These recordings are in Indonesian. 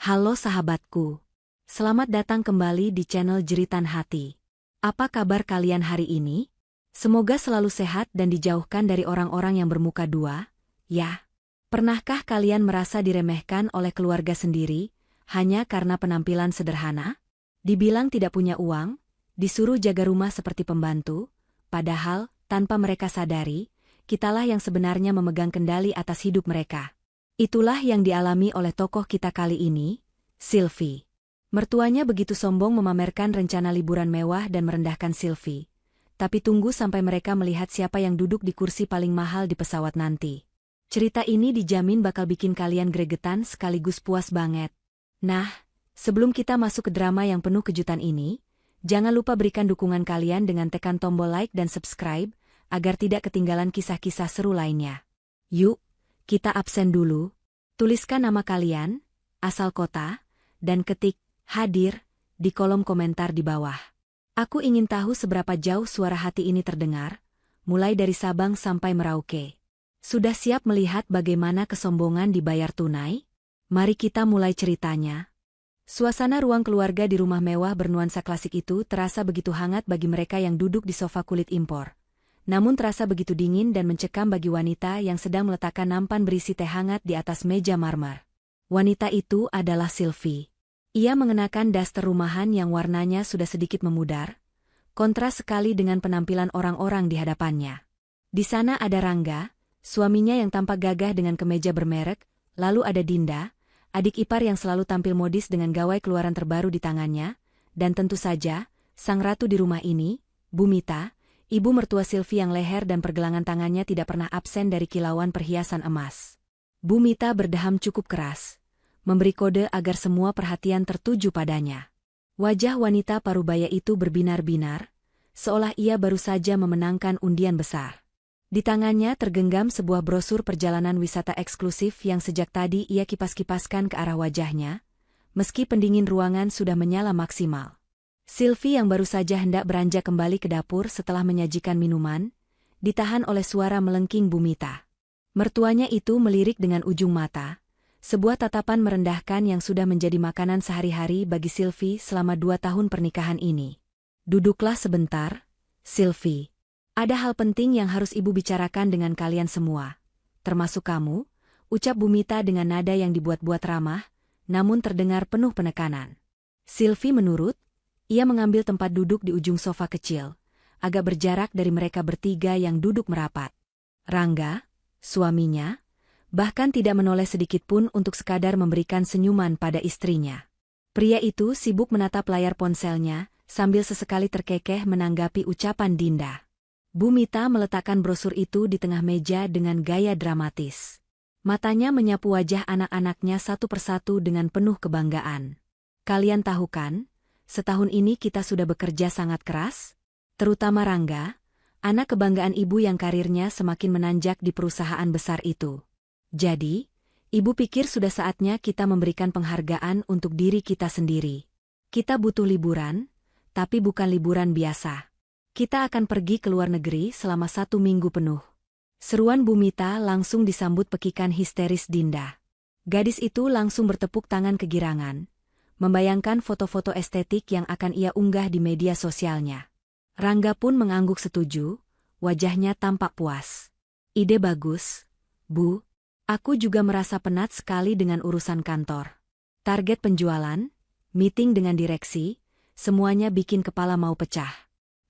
Halo sahabatku. Selamat datang kembali di channel Jeritan Hati. Apa kabar kalian hari ini? Semoga selalu sehat dan dijauhkan dari orang-orang yang bermuka dua. Ya, pernahkah kalian merasa diremehkan oleh keluarga sendiri hanya karena penampilan sederhana? Dibilang tidak punya uang, disuruh jaga rumah seperti pembantu, padahal tanpa mereka sadari, kitalah yang sebenarnya memegang kendali atas hidup mereka. Itulah yang dialami oleh tokoh kita kali ini, Sylvie. Mertuanya begitu sombong memamerkan rencana liburan mewah dan merendahkan Sylvie. Tapi tunggu sampai mereka melihat siapa yang duduk di kursi paling mahal di pesawat nanti. Cerita ini dijamin bakal bikin kalian gregetan sekaligus puas banget. Nah, sebelum kita masuk ke drama yang penuh kejutan ini, jangan lupa berikan dukungan kalian dengan tekan tombol like dan subscribe, agar tidak ketinggalan kisah-kisah seru lainnya. Yuk, kita absen dulu. Tuliskan nama kalian, asal kota, dan ketik "hadir" di kolom komentar di bawah. Aku ingin tahu seberapa jauh suara hati ini terdengar, mulai dari Sabang sampai Merauke. Sudah siap melihat bagaimana kesombongan dibayar tunai? Mari kita mulai ceritanya. Suasana ruang keluarga di rumah mewah bernuansa klasik itu terasa begitu hangat bagi mereka yang duduk di sofa kulit impor. Namun terasa begitu dingin dan mencekam bagi wanita yang sedang meletakkan nampan berisi teh hangat di atas meja marmer. Wanita itu adalah Sylvie. Ia mengenakan daster rumahan yang warnanya sudah sedikit memudar, kontras sekali dengan penampilan orang-orang di hadapannya. Di sana ada Rangga, suaminya yang tampak gagah dengan kemeja bermerek, lalu ada Dinda, adik ipar yang selalu tampil modis dengan gawai keluaran terbaru di tangannya, dan tentu saja, sang ratu di rumah ini, Bumita, ibu mertua Sylvie yang leher dan pergelangan tangannya tidak pernah absen dari kilauan perhiasan emas. Bumita berdeham cukup keras, memberi kode agar semua perhatian tertuju padanya. Wajah wanita parubaya itu berbinar-binar, seolah ia baru saja memenangkan undian besar. Di tangannya tergenggam sebuah brosur perjalanan wisata eksklusif yang sejak tadi ia kipas-kipaskan ke arah wajahnya, meski pendingin ruangan sudah menyala maksimal. Sylvie yang baru saja hendak beranjak kembali ke dapur setelah menyajikan minuman, ditahan oleh suara melengking Bumita. Mertuanya itu melirik dengan ujung mata, sebuah tatapan merendahkan yang sudah menjadi makanan sehari-hari bagi Sylvie selama 2 tahun pernikahan ini. Duduklah sebentar, Sylvie. Ada hal penting yang harus ibu bicarakan dengan kalian semua, termasuk kamu, ucap Bumita dengan nada yang dibuat-buat ramah, namun terdengar penuh penekanan. Sylvie menurut. Ia mengambil tempat duduk di ujung sofa kecil, agak berjarak dari mereka bertiga yang duduk merapat. Rangga, suaminya, bahkan tidak menoleh sedikitpun untuk sekadar memberikan senyuman pada istrinya. Pria itu sibuk menatap layar ponselnya, sambil sesekali terkekeh menanggapi ucapan Dinda. Bumita meletakkan brosur itu di tengah meja dengan gaya dramatis. Matanya menyapu wajah anak-anaknya satu persatu dengan penuh kebanggaan. Kalian tahu kan? Setahun ini kita sudah bekerja sangat keras, terutama Rangga, anak kebanggaan ibu yang karirnya semakin menanjak di perusahaan besar itu. Jadi, ibu pikir sudah saatnya kita memberikan penghargaan untuk diri kita sendiri. Kita butuh liburan, tapi bukan liburan biasa. Kita akan pergi ke luar negeri selama 1 minggu penuh. Seruan Bumita langsung disambut pekikan histeris Dinda. Gadis itu langsung bertepuk tangan kegirangan, membayangkan foto-foto estetik yang akan ia unggah di media sosialnya. Rangga pun mengangguk setuju, wajahnya tampak puas. Ide bagus, Bu. Aku juga merasa penat sekali dengan urusan kantor. Target penjualan, meeting dengan direksi, semuanya bikin kepala mau pecah.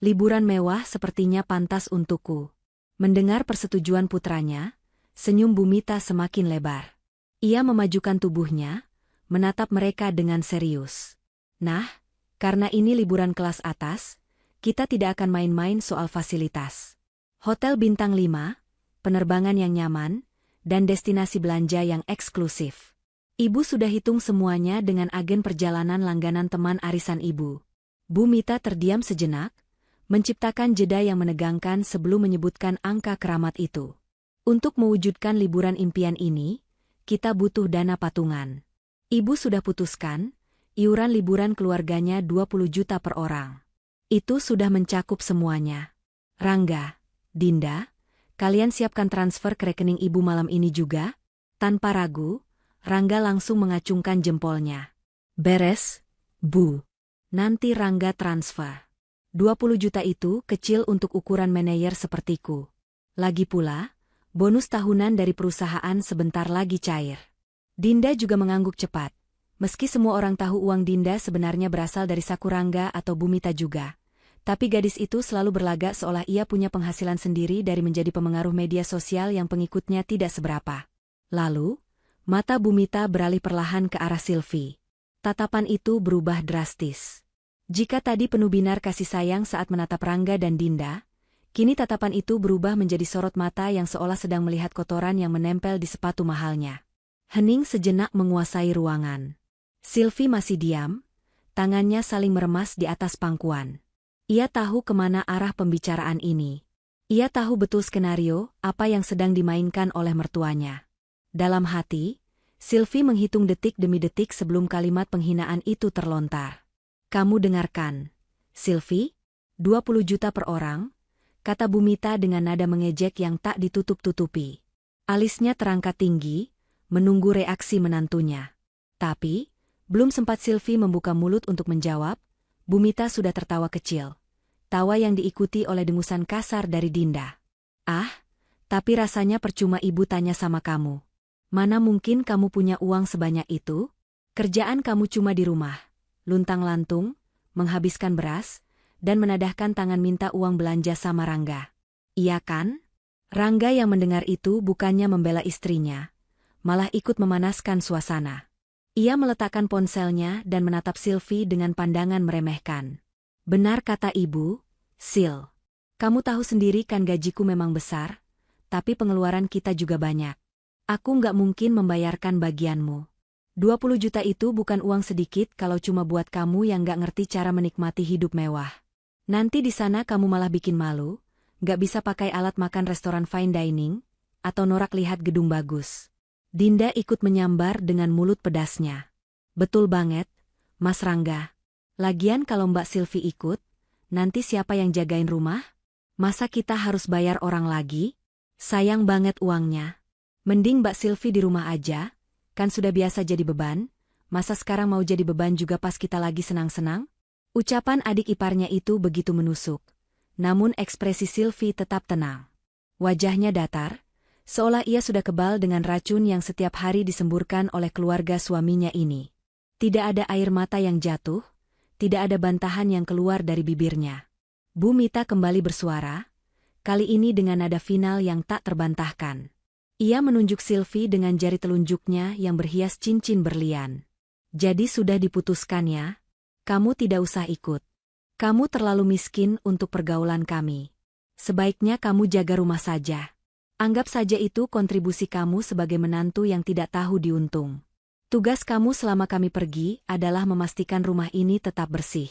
Liburan mewah sepertinya pantas untukku. Mendengar persetujuan putranya, senyum Bumita semakin lebar. Ia memajukan tubuhnya, menatap mereka dengan serius. Nah, karena ini liburan kelas atas, kita tidak akan main-main soal fasilitas. Hotel bintang 5, penerbangan yang nyaman, dan destinasi belanja yang eksklusif. Ibu sudah hitung semuanya dengan agen perjalanan langganan teman arisan ibu. Bumita terdiam sejenak, menciptakan jeda yang menegangkan sebelum menyebutkan angka keramat itu. Untuk mewujudkan liburan impian ini, kita butuh dana patungan. Ibu sudah putuskan, iuran liburan keluarganya 20 juta per orang. Itu sudah mencakup semuanya. Rangga, Dinda, kalian siapkan transfer ke rekening ibu malam ini juga? Tanpa ragu, Rangga langsung mengacungkan jempolnya. Beres, Bu. Nanti Rangga transfer. 20 juta itu kecil untuk ukuran manajer sepertiku. Lagi pula, bonus tahunan dari perusahaan sebentar lagi cair. Dinda juga mengangguk cepat. Meski semua orang tahu uang Dinda sebenarnya berasal dari Sakurangga atau Bumita juga. Tapi gadis itu selalu berlagak seolah ia punya penghasilan sendiri dari menjadi pemengaruh media sosial yang pengikutnya tidak seberapa. Lalu, mata Bumita beralih perlahan ke arah Silvi. Tatapan itu berubah drastis. Jika tadi penuh binar kasih sayang saat menatap Rangga dan Dinda, kini tatapan itu berubah menjadi sorot mata yang seolah sedang melihat kotoran yang menempel di sepatu mahalnya. Hening sejenak menguasai ruangan. Silvi masih diam, tangannya saling meremas di atas pangkuan. Ia tahu kemana arah pembicaraan ini. Ia tahu betul skenario apa yang sedang dimainkan oleh mertuanya. Dalam hati, Silvi menghitung detik demi detik sebelum kalimat penghinaan itu terlontar. Kamu dengarkan, Silvi, 20 juta per orang, kata Bumita dengan nada mengejek yang tak ditutup-tutupi. Alisnya terangkat tinggi, menunggu reaksi menantunya. Tapi, belum sempat Silvi membuka mulut untuk menjawab, Bumita sudah tertawa kecil. Tawa yang diikuti oleh dengusan kasar dari Dinda. Ah, tapi rasanya percuma ibu tanya sama kamu. Mana mungkin kamu punya uang sebanyak itu? Kerjaan kamu cuma di rumah, luntang-lantung, menghabiskan beras, dan menadahkan tangan minta uang belanja sama Rangga. Iya kan? Rangga yang mendengar itu bukannya membela istrinya, malah ikut memanaskan suasana. Ia meletakkan ponselnya dan menatap Silvi dengan pandangan meremehkan. Benar kata ibu, Sil. Kamu tahu sendiri kan gajiku memang besar, tapi pengeluaran kita juga banyak. Aku nggak mungkin membayarkan bagianmu. 20 juta itu bukan uang sedikit kalau cuma buat kamu yang nggak ngerti cara menikmati hidup mewah. Nanti di sana kamu malah bikin malu, nggak bisa pakai alat makan restoran fine dining, atau norak lihat gedung bagus. Dinda ikut menyambar dengan mulut pedasnya. Betul banget, Mas Rangga. Lagian kalau Mbak Silvi ikut, nanti siapa yang jagain rumah? Masa kita harus bayar orang lagi? Sayang banget uangnya. Mending Mbak Silvi di rumah aja, kan sudah biasa jadi beban, masa sekarang mau jadi beban juga pas kita lagi senang-senang? Ucapan adik iparnya itu begitu menusuk. Namun ekspresi Silvi tetap tenang. Wajahnya datar, seolah ia sudah kebal dengan racun yang setiap hari disemburkan oleh keluarga suaminya ini. Tidak ada air mata yang jatuh, tidak ada bantahan yang keluar dari bibirnya. Bumita kembali bersuara, kali ini dengan nada final yang tak terbantahkan. Ia menunjuk Silvi dengan jari telunjuknya yang berhias cincin berlian. Jadi sudah diputuskan ya? Kamu tidak usah ikut. Kamu terlalu miskin untuk pergaulan kami. Sebaiknya kamu jaga rumah saja. Anggap saja itu kontribusi kamu sebagai menantu yang tidak tahu diuntung. Tugas kamu selama kami pergi adalah memastikan rumah ini tetap bersih.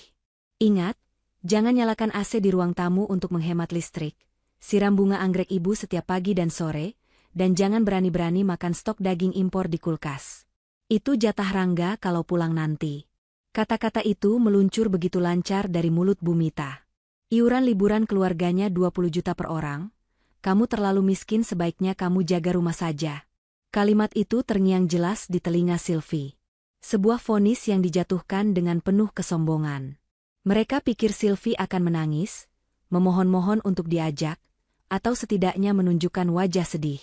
Ingat, jangan nyalakan AC di ruang tamu untuk menghemat listrik. Siram bunga anggrek ibu setiap pagi dan sore, dan jangan berani-berani makan stok daging impor di kulkas. Itu jatah Rangga kalau pulang nanti. Kata-kata itu meluncur begitu lancar dari mulut Bumita. Iuran liburan keluarganya 20 juta per orang. Kamu terlalu miskin, sebaiknya kamu jaga rumah saja. Kalimat itu terngiang jelas di telinga Silvi. Sebuah vonis yang dijatuhkan dengan penuh kesombongan. Mereka pikir Silvi akan menangis, memohon-mohon untuk diajak, atau setidaknya menunjukkan wajah sedih.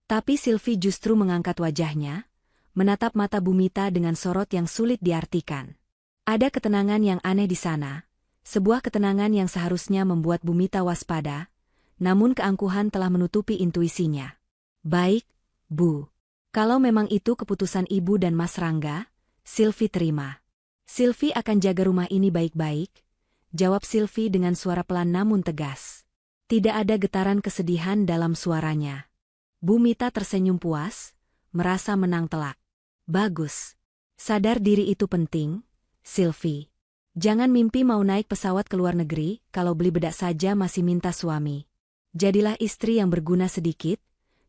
Tapi Silvi justru mengangkat wajahnya, menatap mata Bumita dengan sorot yang sulit diartikan. Ada ketenangan yang aneh di sana, sebuah ketenangan yang seharusnya membuat Bumita waspada, namun keangkuhan telah menutupi intuisinya. Baik, Bu. Kalau memang itu keputusan Ibu dan Mas Rangga, Silvi terima. Silvi akan jaga rumah ini baik-baik, jawab Silvi dengan suara pelan namun tegas. Tidak ada getaran kesedihan dalam suaranya. Bumita tersenyum puas, merasa menang telak. Bagus. Sadar diri itu penting, Silvi. Jangan mimpi mau naik pesawat ke luar negeri, kalau beli bedak saja masih minta suami. Jadilah istri yang berguna sedikit,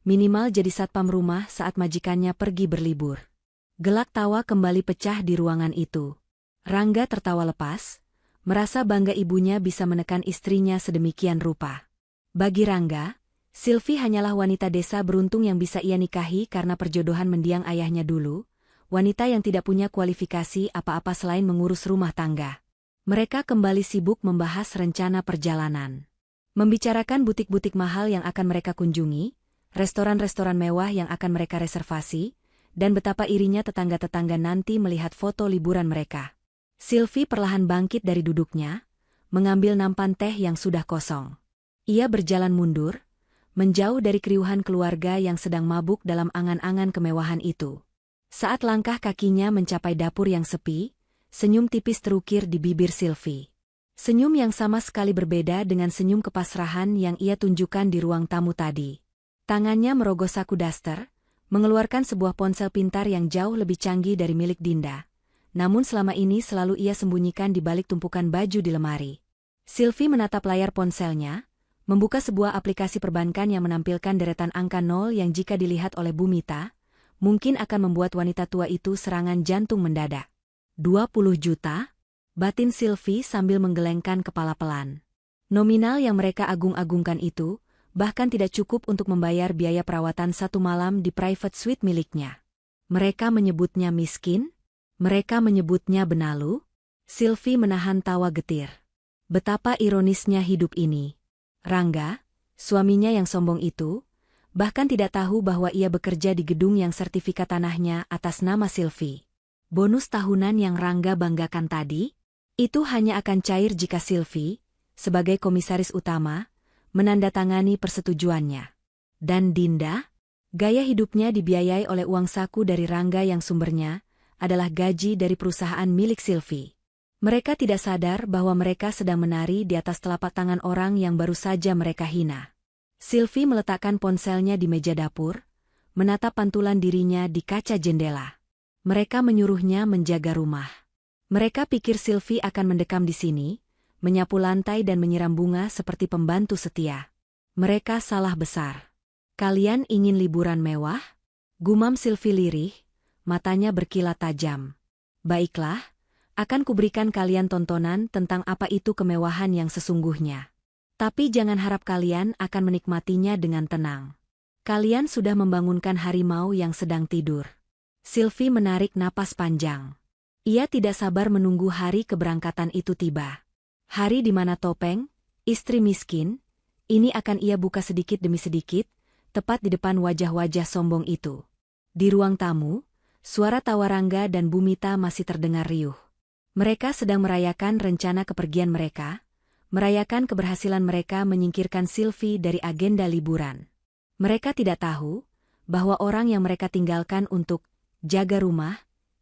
minimal jadi satpam rumah saat majikannya pergi berlibur. Gelak tawa kembali pecah di ruangan itu. Rangga tertawa lepas, merasa bangga ibunya bisa menekan istrinya sedemikian rupa. Bagi Rangga, Sylvie hanyalah wanita desa beruntung yang bisa ia nikahi karena perjodohan mendiang ayahnya dulu, wanita yang tidak punya kualifikasi apa-apa selain mengurus rumah tangga. Mereka kembali sibuk membahas rencana perjalanan. Membicarakan butik-butik mahal yang akan mereka kunjungi, restoran-restoran mewah yang akan mereka reservasi, dan betapa irinya tetangga-tetangga nanti melihat foto liburan mereka. Sylvie perlahan bangkit dari duduknya, mengambil nampan teh yang sudah kosong. Ia berjalan mundur, menjauh dari keriuhan keluarga yang sedang mabuk dalam angan-angan kemewahan itu. Saat langkah kakinya mencapai dapur yang sepi, senyum tipis terukir di bibir Sylvie. Senyum yang sama sekali berbeda dengan senyum kepasrahan yang ia tunjukkan di ruang tamu tadi. Tangannya merogoh saku daster, mengeluarkan sebuah ponsel pintar yang jauh lebih canggih dari milik Dinda. Namun selama ini selalu ia sembunyikan di balik tumpukan baju di lemari. Sylvie menatap layar ponselnya, membuka sebuah aplikasi perbankan yang menampilkan deretan angka 0 yang jika dilihat oleh Bu Mita, mungkin akan membuat wanita tua itu serangan jantung mendadak. 20 juta? Batin Sylvie sambil menggelengkan kepala pelan. Nominal yang mereka agung-agungkan itu, bahkan tidak cukup untuk membayar biaya perawatan 1 malam di private suite miliknya. Mereka menyebutnya miskin? Mereka menyebutnya benalu? Sylvie menahan tawa getir. Betapa ironisnya hidup ini. Rangga, suaminya yang sombong itu, bahkan tidak tahu bahwa ia bekerja di gedung yang sertifikat tanahnya atas nama Sylvie. Bonus tahunan yang Rangga banggakan tadi, itu hanya akan cair jika Sylvie, sebagai komisaris utama, menandatangani persetujuannya. Dan Dinda, gaya hidupnya dibiayai oleh uang saku dari Rangga yang sumbernya adalah gaji dari perusahaan milik Sylvie. Mereka tidak sadar bahwa mereka sedang menari di atas telapak tangan orang yang baru saja mereka hina. Sylvie meletakkan ponselnya di meja dapur, menatap pantulan dirinya di kaca jendela. Mereka menyuruhnya menjaga rumah. Mereka pikir Sylvie akan mendekam di sini, menyapu lantai dan menyiram bunga seperti pembantu setia. Mereka salah besar. Kalian ingin liburan mewah? Gumam Sylvie lirih, matanya berkilat tajam. Baiklah, akan kuberikan kalian tontonan tentang apa itu kemewahan yang sesungguhnya. Tapi jangan harap kalian akan menikmatinya dengan tenang. Kalian sudah membangunkan harimau yang sedang tidur. Sylvie menarik napas panjang. Ia tidak sabar menunggu hari keberangkatan itu tiba. Hari di mana Topeng, istri miskin, ini akan ia buka sedikit demi sedikit, tepat di depan wajah-wajah sombong itu. Di ruang tamu, suara tawa Rangga dan Bu Mita masih terdengar riuh. Mereka sedang merayakan rencana kepergian mereka, merayakan keberhasilan mereka menyingkirkan Sylvie dari agenda liburan. Mereka tidak tahu bahwa orang yang mereka tinggalkan untuk jaga rumah,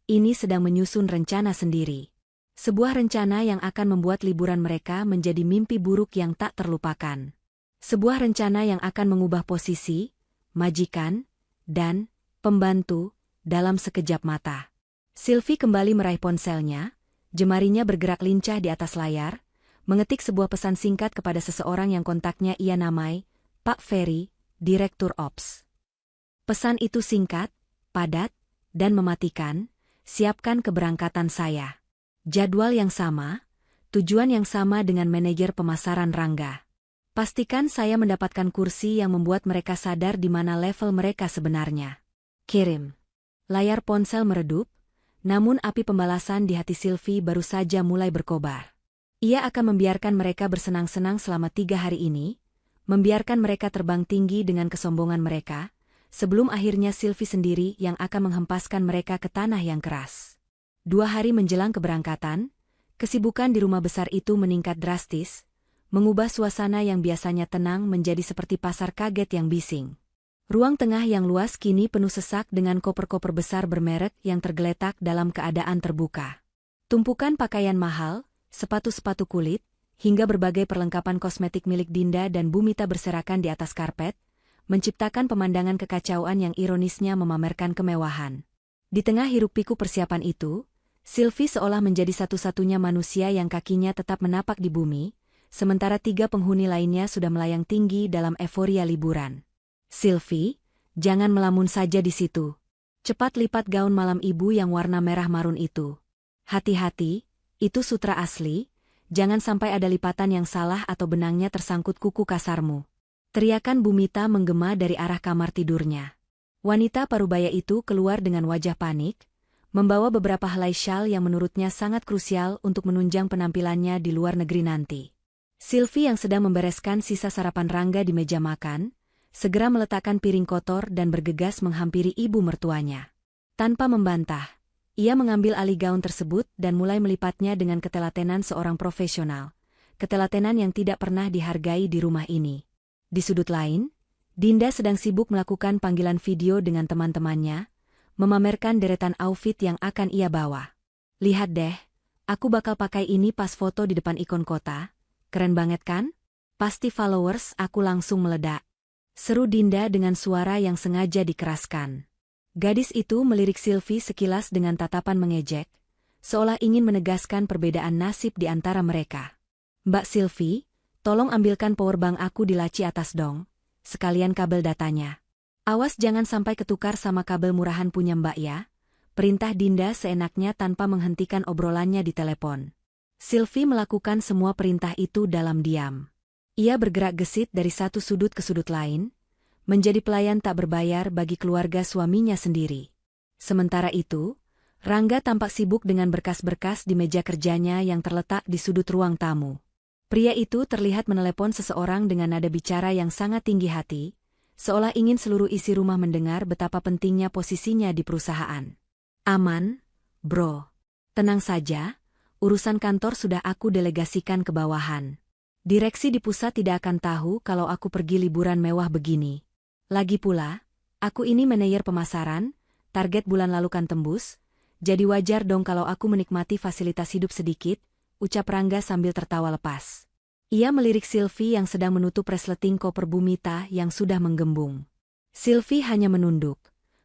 ini sedang menyusun rencana sendiri. Sebuah rencana yang akan membuat liburan mereka menjadi mimpi buruk yang tak terlupakan. Sebuah rencana yang akan mengubah posisi, majikan, dan pembantu dalam sekejap mata. Sylvie kembali meraih ponselnya, jemarinya bergerak lincah di atas layar, mengetik sebuah pesan singkat kepada seseorang yang kontaknya ia namai, Pak Ferry, Direktur Ops. Pesan itu singkat, padat, dan mematikan. Siapkan keberangkatan saya. Jadwal yang sama, tujuan yang sama dengan manajer pemasaran Rangga. Pastikan saya mendapatkan kursi yang membuat mereka sadar di mana level mereka sebenarnya. Kirim. Layar ponsel meredup, namun api pembalasan di hati Sylvie baru saja mulai berkobar. Ia akan membiarkan mereka bersenang-senang selama 3 hari ini, membiarkan mereka terbang tinggi dengan kesombongan mereka, sebelum akhirnya Sylvie sendiri yang akan menghempaskan mereka ke tanah yang keras. 2 hari menjelang keberangkatan, kesibukan di rumah besar itu meningkat drastis, mengubah suasana yang biasanya tenang menjadi seperti pasar kaget yang bising. Ruang tengah yang luas kini penuh sesak dengan koper-koper besar bermerek yang tergeletak dalam keadaan terbuka. Tumpukan pakaian mahal, sepatu-sepatu kulit, hingga berbagai perlengkapan kosmetik milik Dinda dan Bu Mita berserakan di atas karpet, menciptakan pemandangan kekacauan yang ironisnya memamerkan kemewahan. Di tengah hiruk-pikuk persiapan itu, Sylvie seolah menjadi satu-satunya manusia yang kakinya tetap menapak di bumi, sementara 3 penghuni lainnya sudah melayang tinggi dalam euforia liburan. Sylvie, jangan melamun saja di situ. Cepat lipat gaun malam ibu yang warna merah marun itu. Hati-hati, itu sutra asli, jangan sampai ada lipatan yang salah atau benangnya tersangkut kuku kasarmu. Teriakan Bumita menggema dari arah kamar tidurnya. Wanita parubaya itu keluar dengan wajah panik, membawa beberapa helai syal yang menurutnya sangat krusial untuk menunjang penampilannya di luar negeri nanti. Sylvie yang sedang membereskan sisa sarapan Rangga di meja makan, segera meletakkan piring kotor dan bergegas menghampiri ibu mertuanya. Tanpa membantah, ia mengambil alih gaun tersebut dan mulai melipatnya dengan ketelatenan seorang profesional. Ketelatenan yang tidak pernah dihargai di rumah ini. Di sudut lain, Dinda sedang sibuk melakukan panggilan video dengan teman-temannya, memamerkan deretan outfit yang akan ia bawa. Lihat deh, aku bakal pakai ini pas foto di depan ikon kota. Keren banget kan? Pasti followers aku langsung meledak. Seru Dinda dengan suara yang sengaja dikeraskan. Gadis itu melirik Sylvie sekilas dengan tatapan mengejek, seolah ingin menegaskan perbedaan nasib di antara mereka. Mbak Sylvie, tolong ambilkan powerbank aku di laci atas dong, sekalian kabel datanya. Awas jangan sampai ketukar sama kabel murahan punya Mbak ya, perintah Dinda seenaknya tanpa menghentikan obrolannya di telepon. Sylvie melakukan semua perintah itu dalam diam. Ia bergerak gesit dari satu sudut ke sudut lain, menjadi pelayan tak berbayar bagi keluarga suaminya sendiri. Sementara itu, Rangga tampak sibuk dengan berkas-berkas di meja kerjanya yang terletak di sudut ruang tamu. Pria itu terlihat menelepon seseorang dengan nada bicara yang sangat tinggi hati, seolah ingin seluruh isi rumah mendengar betapa pentingnya posisinya di perusahaan. Aman, bro. Tenang saja, urusan kantor sudah aku delegasikan ke bawahan. Direksi di pusat tidak akan tahu kalau aku pergi liburan mewah begini. Lagi pula, aku ini manajer pemasaran, target bulan lalu kan tembus, jadi wajar dong kalau aku menikmati fasilitas hidup sedikit, ucap Rangga sambil tertawa lepas. Ia melirik Sylvie yang sedang menutup resleting koper Bumita yang sudah menggembung. Sylvie hanya menunduk,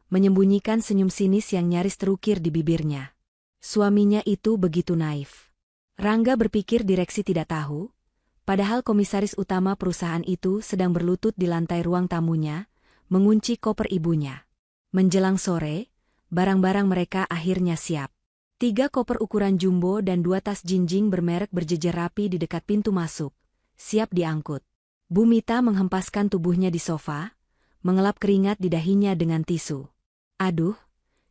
menyembunyikan senyum sinis yang nyaris terukir di bibirnya. Suaminya itu begitu naif. Rangga berpikir direksi tidak tahu, padahal komisaris utama perusahaan itu sedang berlutut di lantai ruang tamunya, mengunci koper ibunya. Menjelang sore, barang-barang mereka akhirnya siap. 3 koper ukuran jumbo dan 2 tas jinjing bermerek berjejer rapi di dekat pintu masuk, siap diangkut. Bumita menghempaskan tubuhnya di sofa, mengelap keringat di dahinya dengan tisu. Aduh,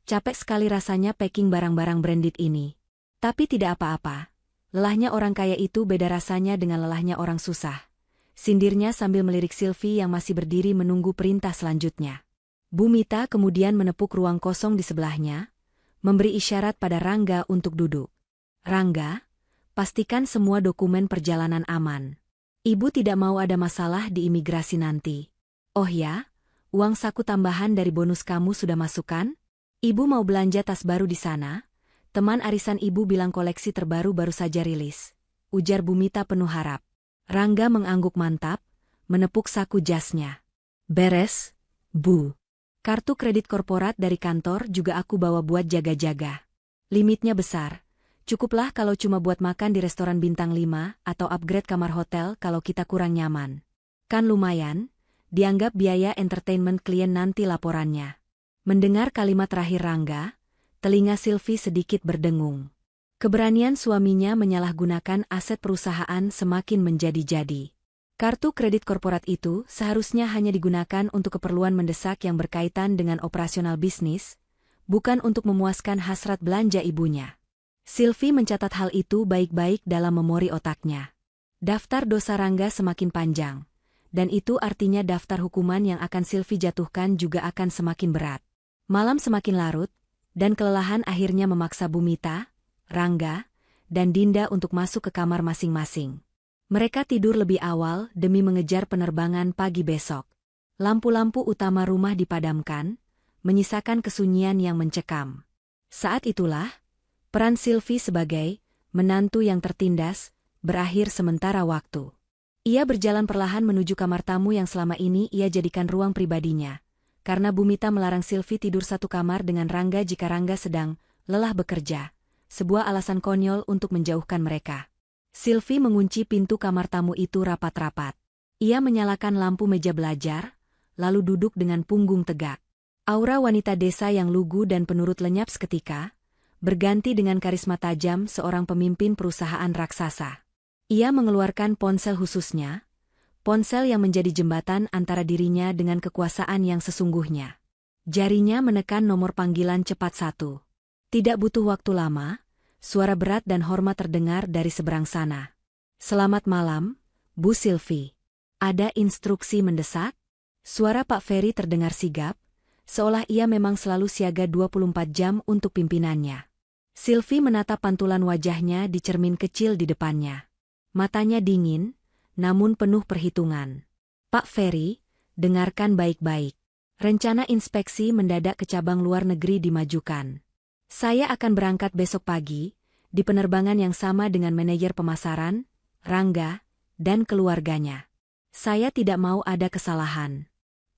capek sekali rasanya packing barang-barang branded ini. Tapi tidak apa-apa, lelahnya orang kaya itu beda rasanya dengan lelahnya orang susah. Sindirnya sambil melirik Sylvie yang masih berdiri menunggu perintah selanjutnya. Bumita kemudian menepuk ruang kosong di sebelahnya, memberi isyarat pada Rangga untuk duduk. Rangga, pastikan semua dokumen perjalanan aman. Ibu tidak mau ada masalah di imigrasi nanti. Oh ya, uang saku tambahan dari bonus kamu sudah masuk kan? Ibu mau belanja tas baru di sana. Teman arisan ibu bilang koleksi terbaru baru saja rilis, ujar Bumita penuh harap. Rangga mengangguk mantap, menepuk saku jasnya. Beres, Bu. Kartu kredit korporat dari kantor juga aku bawa buat jaga-jaga. Limitnya besar. Cukuplah kalau cuma buat makan di restoran bintang 5 atau upgrade kamar hotel kalau kita kurang nyaman. Kan lumayan, dianggap biaya entertainment klien nanti laporannya. Mendengar kalimat terakhir Rangga, telinga Sylvie sedikit berdengung. Keberanian suaminya menyalahgunakan aset perusahaan semakin menjadi-jadi. Kartu kredit korporat itu seharusnya hanya digunakan untuk keperluan mendesak yang berkaitan dengan operasional bisnis, bukan untuk memuaskan hasrat belanja ibunya. Sylvie mencatat hal itu baik-baik dalam memori otaknya. Daftar dosa Rangga semakin panjang, dan itu artinya daftar hukuman yang akan Sylvie jatuhkan juga akan semakin berat. Malam semakin larut, dan kelelahan akhirnya memaksa Bumita, Rangga, dan Dinda untuk masuk ke kamar masing-masing. Mereka tidur lebih awal demi mengejar penerbangan pagi besok. Lampu-lampu utama rumah dipadamkan, menyisakan kesunyian yang mencekam. Saat itulah, peran Sylvie sebagai menantu yang tertindas berakhir sementara waktu. Ia berjalan perlahan menuju kamar tamu yang selama ini ia jadikan ruang pribadinya, karena Bumita melarang Sylvie tidur satu kamar dengan Rangga jika Rangga sedang lelah bekerja, sebuah alasan konyol untuk menjauhkan mereka. Sylvie mengunci pintu kamar tamu itu rapat-rapat. Ia menyalakan lampu meja belajar, lalu duduk dengan punggung tegak. Aura wanita desa yang lugu dan penurut lenyap seketika, berganti dengan karisma tajam seorang pemimpin perusahaan raksasa. Ia mengeluarkan ponsel khususnya, Ponsel yang menjadi jembatan antara dirinya dengan kekuasaan yang sesungguhnya. Jarinya menekan nomor panggilan cepat 1. Tidak butuh waktu lama, suara berat dan hormat terdengar dari seberang sana. "Selamat malam, Bu Sylvie. Ada instruksi mendesak?" Suara Pak Ferry terdengar sigap, seolah ia memang selalu siaga 24 jam untuk pimpinannya. Sylvie menatap pantulan wajahnya di cermin kecil di depannya. Matanya dingin, namun penuh perhitungan. "Pak Ferry, dengarkan baik-baik. Rencana inspeksi mendadak ke cabang luar negeri dimajukan. Saya akan berangkat besok pagi, di penerbangan yang sama dengan manajer pemasaran, Rangga, dan keluarganya. Saya tidak mau ada kesalahan.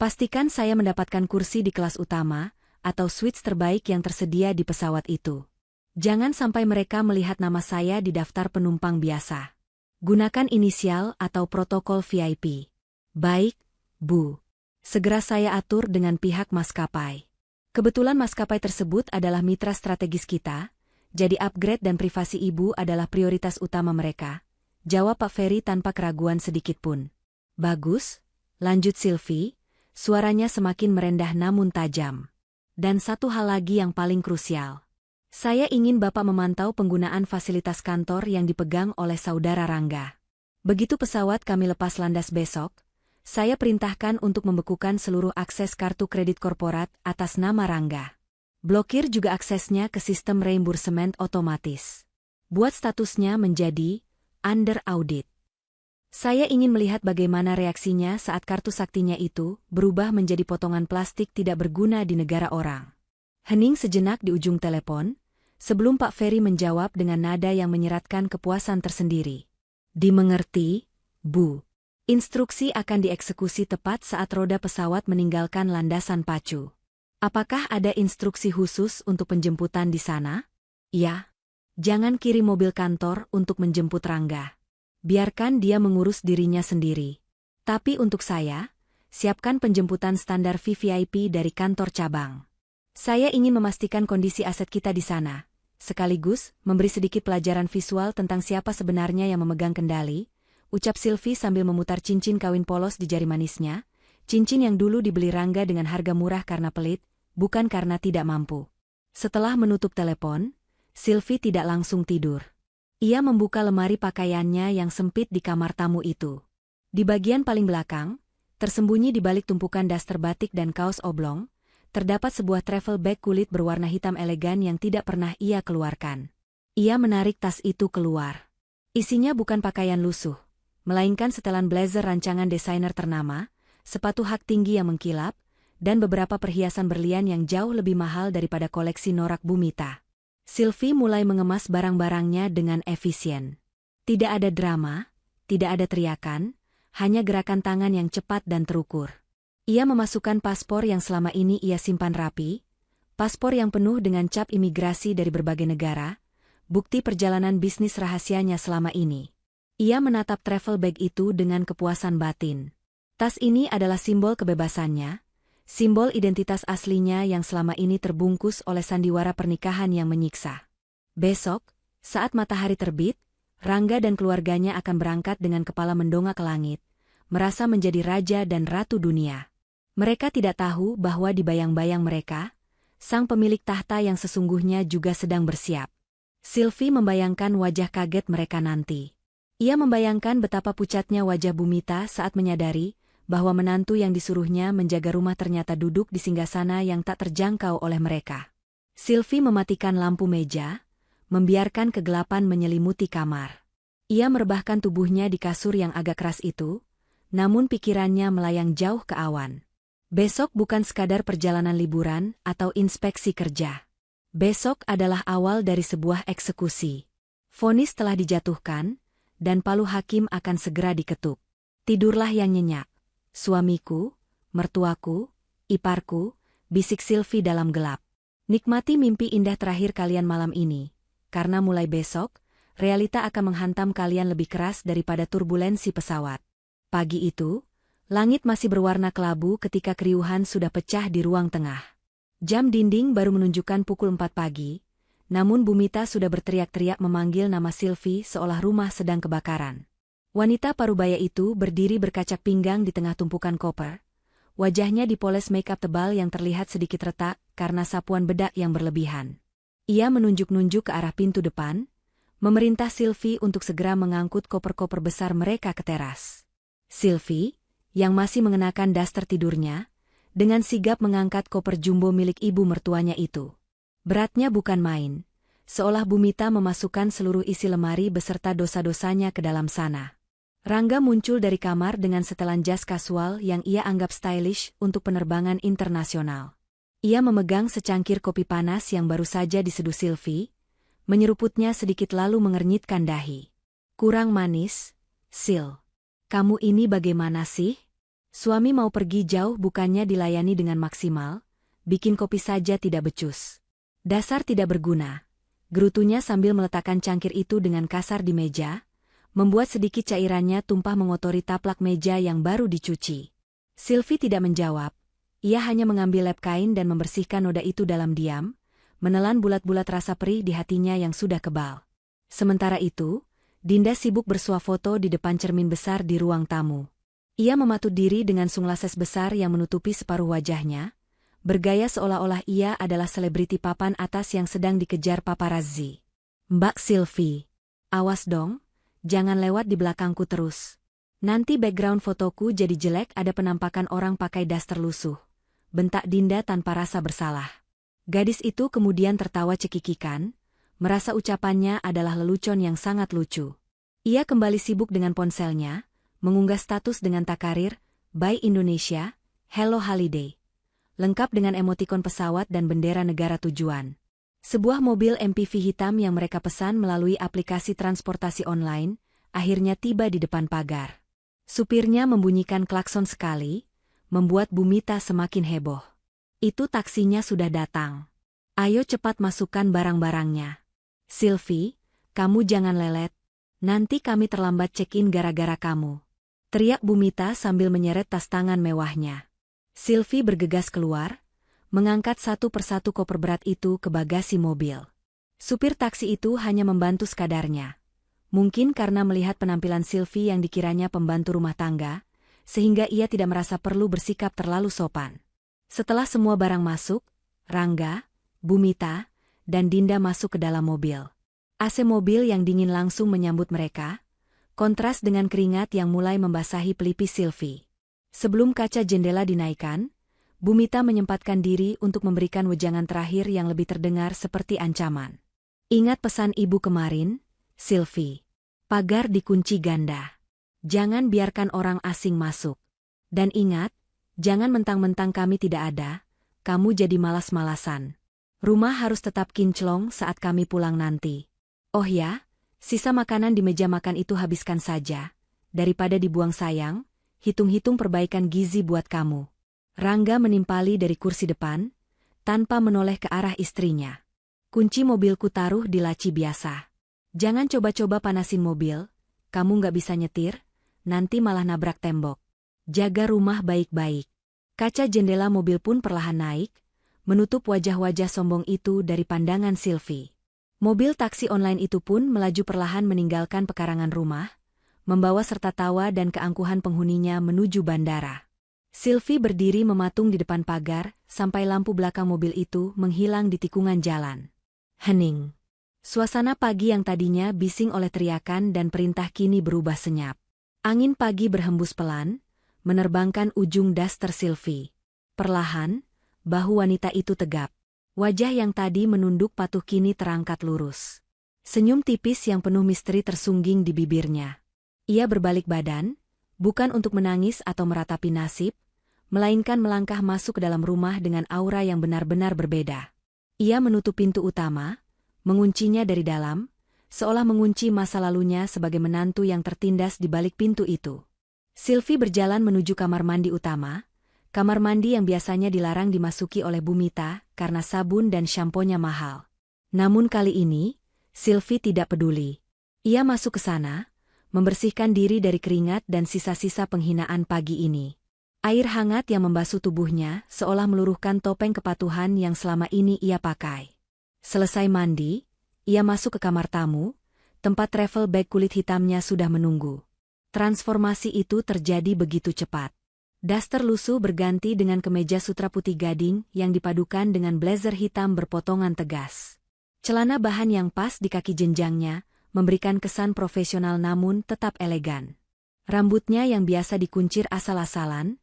Pastikan saya mendapatkan kursi di kelas utama, atau suites terbaik yang tersedia di pesawat itu. Jangan sampai mereka melihat nama saya di daftar penumpang biasa. Gunakan inisial atau protokol VIP. Baik, Bu. Segera saya atur dengan pihak maskapai. Kebetulan maskapai tersebut adalah mitra strategis kita, jadi upgrade dan privasi Ibu adalah prioritas utama mereka," jawab Pak Ferry tanpa keraguan sedikitpun. "Bagus," lanjut Sylvie, suaranya semakin merendah namun tajam. "Dan satu hal lagi yang paling krusial. Saya ingin Bapak memantau penggunaan fasilitas kantor yang dipegang oleh saudara Rangga. Begitu pesawat kami lepas landas besok, saya perintahkan untuk membekukan seluruh akses kartu kredit korporat atas nama Rangga. Blokir juga aksesnya ke sistem reimbursement otomatis. Buat statusnya menjadi under audit. Saya ingin melihat bagaimana reaksinya saat kartu saktinya itu berubah menjadi potongan plastik tidak berguna di negara orang." Hening sejenak di ujung telepon, sebelum Pak Ferry menjawab dengan nada yang menyeratkan kepuasan tersendiri. "Dimengerti, Bu. Instruksi akan dieksekusi tepat saat roda pesawat meninggalkan landasan pacu. Apakah ada instruksi khusus untuk penjemputan di sana?" "Ya. Jangan kirim mobil kantor untuk menjemput Rangga. Biarkan dia mengurus dirinya sendiri. Tapi untuk saya, siapkan penjemputan standar VVIP dari kantor cabang. Saya ingin memastikan kondisi aset kita di sana, sekaligus memberi sedikit pelajaran visual tentang siapa sebenarnya yang memegang kendali," ucap Sylvie sambil memutar cincin kawin polos di jari manisnya, cincin yang dulu dibeli Rangga dengan harga murah karena pelit, bukan karena tidak mampu. Setelah menutup telepon, Sylvie tidak langsung tidur. Ia membuka lemari pakaiannya yang sempit di kamar tamu itu. Di bagian paling belakang, tersembunyi di balik tumpukan daster batik dan kaos oblong, terdapat sebuah travel bag kulit berwarna hitam elegan yang tidak pernah ia keluarkan. Ia menarik tas itu keluar. Isinya bukan pakaian lusuh, melainkan setelan blazer rancangan desainer ternama, sepatu hak tinggi yang mengkilap, dan beberapa perhiasan berlian yang jauh lebih mahal daripada koleksi norak Bumita. Sylvie mulai mengemas barang-barangnya dengan efisien. Tidak ada drama, tidak ada teriakan, hanya gerakan tangan yang cepat dan terukur. Ia memasukkan paspor yang selama ini ia simpan rapi, paspor yang penuh dengan cap imigrasi dari berbagai negara, bukti perjalanan bisnis rahasianya selama ini. Ia menatap travel bag itu dengan kepuasan batin. Tas ini adalah simbol kebebasannya, simbol identitas aslinya yang selama ini terbungkus oleh sandiwara pernikahan yang menyiksa. Besok, saat matahari terbit, Rangga dan keluarganya akan berangkat dengan kepala mendongak ke langit, merasa menjadi raja dan ratu dunia. Mereka tidak tahu bahwa di bayang-bayang mereka, sang pemilik tahta yang sesungguhnya juga sedang bersiap. Sylvie membayangkan wajah kaget mereka nanti. Ia membayangkan betapa pucatnya wajah Bumita saat menyadari bahwa menantu yang disuruhnya menjaga rumah ternyata duduk di singgasana yang tak terjangkau oleh mereka. Sylvie mematikan lampu meja, membiarkan kegelapan menyelimuti kamar. Ia merebahkan tubuhnya di kasur yang agak keras itu, namun pikirannya melayang jauh ke awan. Besok bukan sekadar perjalanan liburan atau inspeksi kerja. Besok adalah awal dari sebuah eksekusi. Vonis telah dijatuhkan, dan palu hakim akan segera diketuk. "Tidurlah yang nyenyak, suamiku, mertuaku, iparku," bisik Sylvie dalam gelap. "Nikmati mimpi indah terakhir kalian malam ini, karena mulai besok, realita akan menghantam kalian lebih keras daripada turbulensi pesawat." Pagi itu, langit masih berwarna kelabu ketika keriuhan sudah pecah di ruang tengah. Jam dinding baru menunjukkan pukul 4 pagi, namun Bumita sudah berteriak-teriak memanggil nama Sylvie seolah rumah sedang kebakaran. Wanita parubaya itu berdiri berkacak pinggang di tengah tumpukan koper. Wajahnya dipoles make-up tebal yang terlihat sedikit retak karena sapuan bedak yang berlebihan. Ia menunjuk-nunjuk ke arah pintu depan, memerintah Sylvie untuk segera mengangkut koper-koper besar mereka ke teras. Sylvie, yang masih mengenakan daster tidurnya, dengan sigap mengangkat koper jumbo milik ibu mertuanya itu. Beratnya bukan main, seolah Bumita memasukkan seluruh isi lemari beserta dosa-dosanya ke dalam sana. Rangga muncul dari kamar dengan setelan jas kasual yang ia anggap stylish untuk penerbangan internasional. Ia memegang secangkir kopi panas yang baru saja diseduh Sylvie, menyeruputnya sedikit lalu mengernyitkan dahi. Kurang manis, Sil. Kamu ini bagaimana sih? Suami mau pergi jauh bukannya dilayani dengan maksimal, bikin kopi saja tidak becus. Dasar tidak berguna. Gerutunya sambil meletakkan cangkir itu dengan kasar di meja, membuat sedikit cairannya tumpah mengotori taplak meja yang baru dicuci. Sylvie tidak menjawab, ia hanya mengambil lap kain dan membersihkan noda itu dalam diam, menelan bulat-bulat rasa perih di hatinya yang sudah kebal. Sementara itu, Dinda sibuk bersuah foto di depan cermin besar di ruang tamu. Ia mematut diri dengan sunglasses besar yang menutupi separuh wajahnya, bergaya seolah-olah ia adalah selebriti papan atas yang sedang dikejar paparazzi. Mbak Sylvie, awas dong. Jangan lewat di belakangku terus. Nanti background fotoku jadi jelek ada penampakan orang pakai daster lusuh. Bentak Dinda tanpa rasa bersalah. Gadis itu kemudian tertawa cekikikan, merasa ucapannya adalah lelucon yang sangat lucu. Ia kembali sibuk dengan ponselnya, mengunggah status dengan takarir, Bye Indonesia, Hello Holiday. Lengkap dengan emotikon pesawat dan bendera negara tujuan. Sebuah mobil MPV hitam yang mereka pesan melalui aplikasi transportasi online, akhirnya tiba di depan pagar. Supirnya membunyikan klakson sekali, membuat Bumita semakin heboh. Itu taksinya sudah datang. Ayo cepat masukkan barang-barangnya. Sylvie, kamu jangan lelet. Nanti kami terlambat check-in gara-gara kamu. Teriak Bumita sambil menyeret tas tangan mewahnya. Sylvie bergegas keluar, mengangkat satu persatu koper berat itu ke bagasi mobil. Supir taksi itu hanya membantu sekadarnya. Mungkin karena melihat penampilan Sylvie yang dikiranya pembantu rumah tangga, sehingga ia tidak merasa perlu bersikap terlalu sopan. Setelah semua barang masuk, Rangga, Bumita, dan Dinda masuk ke dalam mobil. AC mobil yang dingin langsung menyambut mereka, kontras dengan keringat yang mulai membasahi pelipis Sylvie. Sebelum kaca jendela dinaikkan, Bumita menyempatkan diri untuk memberikan wejangan terakhir yang lebih terdengar seperti ancaman. Ingat pesan ibu kemarin, Sylvie. Pagar dikunci ganda. Jangan biarkan orang asing masuk. Dan ingat, jangan mentang-mentang kami tidak ada, kamu jadi malas-malasan. Rumah harus tetap kinclong saat kami pulang nanti. Oh ya, sisa makanan di meja makan itu habiskan saja. Daripada dibuang sayang, hitung-hitung perbaikan gizi buat kamu. Rangga menimpali dari kursi depan, tanpa menoleh ke arah istrinya. Kunci mobilku taruh di laci biasa. Jangan coba-coba panasin mobil, kamu nggak bisa nyetir, nanti malah nabrak tembok. Jaga rumah baik-baik. Kaca jendela mobil pun perlahan naik, menutup wajah-wajah sombong itu dari pandangan Sylvie. Mobil taksi online itu pun melaju perlahan meninggalkan pekarangan rumah, membawa serta tawa dan keangkuhan penghuninya menuju bandara. Sylvie berdiri mematung di depan pagar, sampai lampu belakang mobil itu menghilang di tikungan jalan. Hening. Suasana pagi yang tadinya bising oleh teriakan dan perintah kini berubah senyap. Angin pagi berhembus pelan, menerbangkan ujung daster Sylvie. Perlahan, bahu wanita itu tegap. Wajah yang tadi menunduk patuh kini terangkat lurus. Senyum tipis yang penuh misteri tersungging di bibirnya. Ia berbalik badan, bukan untuk menangis atau meratapi nasib, melainkan melangkah masuk ke dalam rumah dengan aura yang benar-benar berbeda. Ia menutup pintu utama, menguncinya dari dalam, seolah mengunci masa lalunya sebagai menantu yang tertindas di balik pintu itu. Sylvie berjalan menuju kamar mandi utama, kamar mandi yang biasanya dilarang dimasuki oleh Bumita karena sabun dan samponya mahal. Namun kali ini, Sylvie tidak peduli. Ia masuk ke sana, membersihkan diri dari keringat dan sisa-sisa penghinaan pagi ini. Air hangat yang membasuh tubuhnya seolah meluruhkan topeng kepatuhan yang selama ini ia pakai. Selesai mandi, ia masuk ke kamar tamu, tempat travel bag kulit hitamnya sudah menunggu. Transformasi itu terjadi begitu cepat. Daster lusuh berganti dengan kemeja sutra putih gading yang dipadukan dengan blazer hitam berpotongan tegas. Celana bahan yang pas di kaki jenjangnya memberikan kesan profesional namun tetap elegan. Rambutnya yang biasa dikuncir asal-asalan,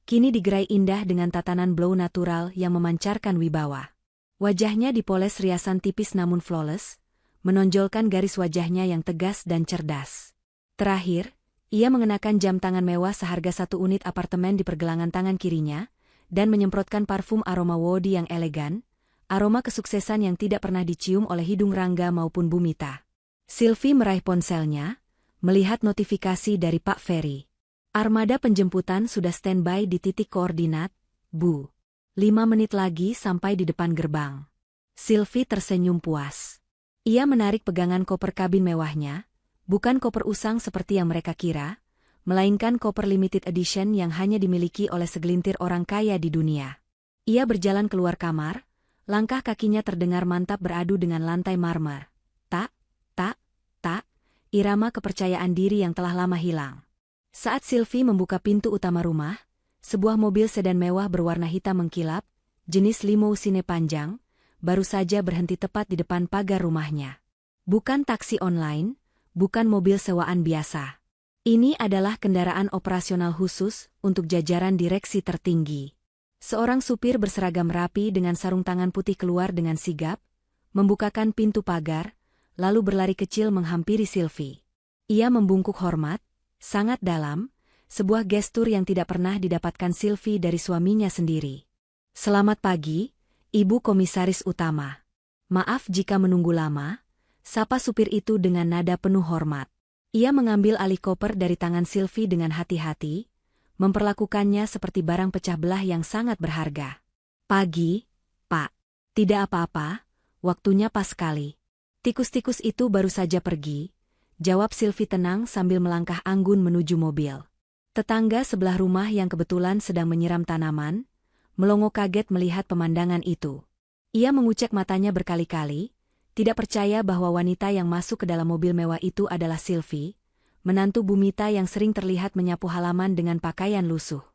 kini digerai indah dengan tatanan blow natural yang memancarkan wibawa. Wajahnya dipoles riasan tipis namun flawless, menonjolkan garis wajahnya yang tegas dan cerdas. Terakhir, ia mengenakan jam tangan mewah seharga 1 unit apartemen di pergelangan tangan kirinya, dan menyemprotkan parfum aroma Wodi yang elegan, aroma kesuksesan yang tidak pernah dicium oleh hidung Rangga maupun Bumita. Sylvie meraih ponselnya, melihat notifikasi dari Pak Ferry. Armada penjemputan sudah standby di titik koordinat, Bu. 5 menit lagi sampai di depan gerbang. Sylvie tersenyum puas. Ia menarik pegangan koper kabin mewahnya, bukan koper usang seperti yang mereka kira, melainkan koper limited edition yang hanya dimiliki oleh segelintir orang kaya di dunia. Ia berjalan keluar kamar, langkah kakinya terdengar mantap beradu dengan lantai marmer. Tak, tak, tak, irama kepercayaan diri yang telah lama hilang. Saat Sylvie membuka pintu utama rumah, sebuah mobil sedan mewah berwarna hitam mengkilap, jenis limousine panjang, baru saja berhenti tepat di depan pagar rumahnya. Bukan taksi online, bukan mobil sewaan biasa. Ini adalah kendaraan operasional khusus untuk jajaran direksi tertinggi. Seorang supir berseragam rapi dengan sarung tangan putih keluar dengan sigap, membukakan pintu pagar, lalu berlari kecil menghampiri Sylvie. Ia membungkuk hormat, sangat dalam, sebuah gestur yang tidak pernah didapatkan Sylvie dari suaminya sendiri. "Selamat pagi, Ibu Komisaris Utama. Maaf jika menunggu lama," sapa supir itu dengan nada penuh hormat. Ia mengambil alih koper dari tangan Sylvie dengan hati-hati, memperlakukannya seperti barang pecah belah yang sangat berharga. "Pagi, Pak. Tidak apa-apa, waktunya pas sekali. Tikus-tikus itu baru saja pergi," jawab Sylvie tenang sambil melangkah anggun menuju mobil. Tetangga sebelah rumah yang kebetulan sedang menyiram tanaman, melongo kaget melihat pemandangan itu. Ia mengucek matanya berkali-kali, tidak percaya bahwa wanita yang masuk ke dalam mobil mewah itu adalah Sylvie, menantu Bumita yang sering terlihat menyapu halaman dengan pakaian lusuh.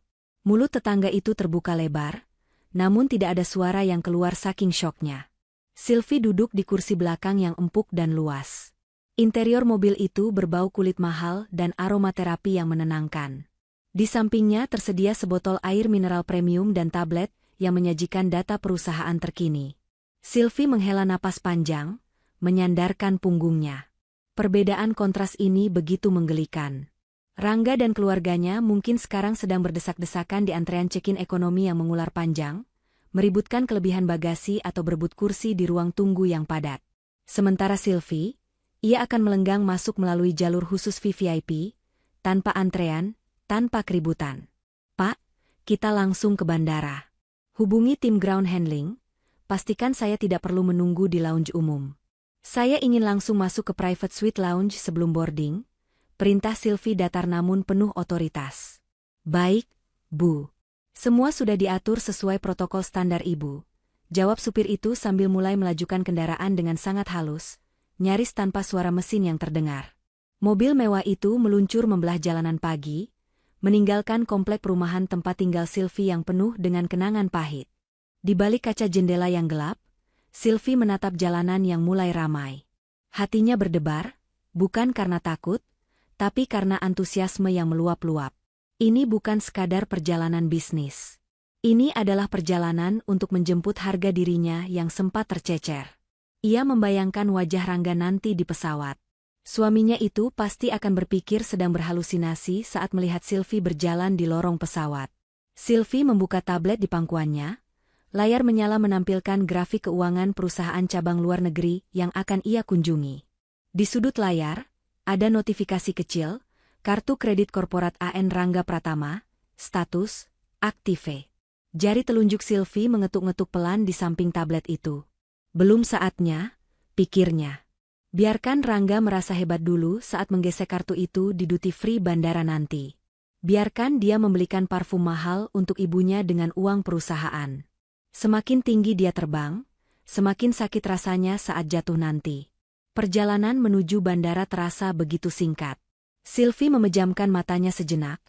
Mulut tetangga itu terbuka lebar, namun tidak ada suara yang keluar saking syoknya. Sylvie duduk di kursi belakang yang empuk dan luas. Interior mobil itu berbau kulit mahal dan aromaterapi yang menenangkan. Di sampingnya tersedia sebotol air mineral premium dan tablet yang menyajikan data perusahaan terkini. Sylvie menghela napas panjang, menyandarkan punggungnya. Perbedaan kontras ini begitu menggelikan. Rangga dan keluarganya mungkin sekarang sedang berdesak-desakan di antrean check-in ekonomi yang mengular panjang, meributkan kelebihan bagasi atau berebut kursi di ruang tunggu yang padat. Sementara Sylvie, ia akan melenggang masuk melalui jalur khusus VVIP, tanpa antrean, tanpa keributan. "Pak, kita langsung ke bandara. Hubungi tim ground handling, pastikan saya tidak perlu menunggu di lounge umum. Saya ingin langsung masuk ke private suite lounge sebelum boarding," perintah Sylvie datar namun penuh otoritas. "Baik, Bu. Semua sudah diatur sesuai protokol standar Ibu," jawab supir itu sambil mulai melajukan kendaraan dengan sangat halus, nyaris tanpa suara mesin yang terdengar. Mobil mewah itu meluncur membelah jalanan pagi, meninggalkan komplek perumahan tempat tinggal Sylvie yang penuh dengan kenangan pahit. Di balik kaca jendela yang gelap, Sylvie menatap jalanan yang mulai ramai. Hatinya berdebar, bukan karena takut, tapi karena antusiasme yang meluap-luap. Ini bukan sekadar perjalanan bisnis. Ini adalah perjalanan untuk menjemput harga dirinya yang sempat tercecer. Ia membayangkan wajah Rangga nanti di pesawat. Suaminya itu pasti akan berpikir sedang berhalusinasi saat melihat Sylvie berjalan di lorong pesawat. Sylvie membuka tablet di pangkuannya, layar menyala menampilkan grafik keuangan perusahaan cabang luar negeri yang akan ia kunjungi. Di sudut layar, ada notifikasi kecil, kartu kredit korporat AN Rangga Pratama, status, aktive. Jari telunjuk Sylvie mengetuk-ngetuk pelan di samping tablet itu. Belum saatnya, pikirnya. Biarkan Rangga merasa hebat dulu saat menggesek kartu itu di duty free bandara nanti. Biarkan dia membelikan parfum mahal untuk ibunya dengan uang perusahaan. Semakin tinggi dia terbang, semakin sakit rasanya saat jatuh nanti. Perjalanan menuju bandara terasa begitu singkat. Sylvie memejamkan matanya sejenak,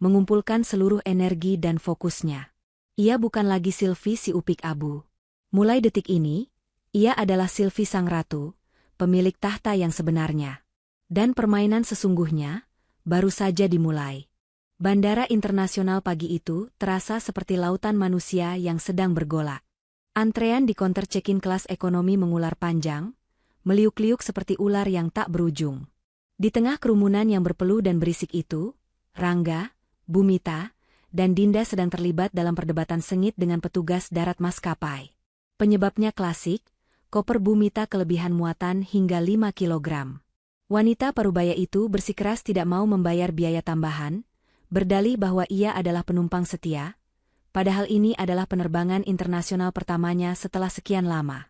mengumpulkan seluruh energi dan fokusnya. Ia bukan lagi Sylvie si upik abu. Mulai detik ini, ia adalah Sylvie sang ratu, pemilik tahta yang sebenarnya. Dan permainan sesungguhnya baru saja dimulai. Bandara internasional pagi itu terasa seperti lautan manusia yang sedang bergolak. Antrean di counter check-in kelas ekonomi mengular panjang, meliuk-liuk seperti ular yang tak berujung. Di tengah kerumunan yang berpeluh dan berisik itu, Rangga, Bumita, dan Dinda sedang terlibat dalam perdebatan sengit dengan petugas darat maskapai. Penyebabnya klasik, koper Bumita kelebihan muatan hingga 5 kilogram. Wanita parubaya itu bersikeras tidak mau membayar biaya tambahan, berdalih bahwa ia adalah penumpang setia, padahal ini adalah penerbangan internasional pertamanya setelah sekian lama.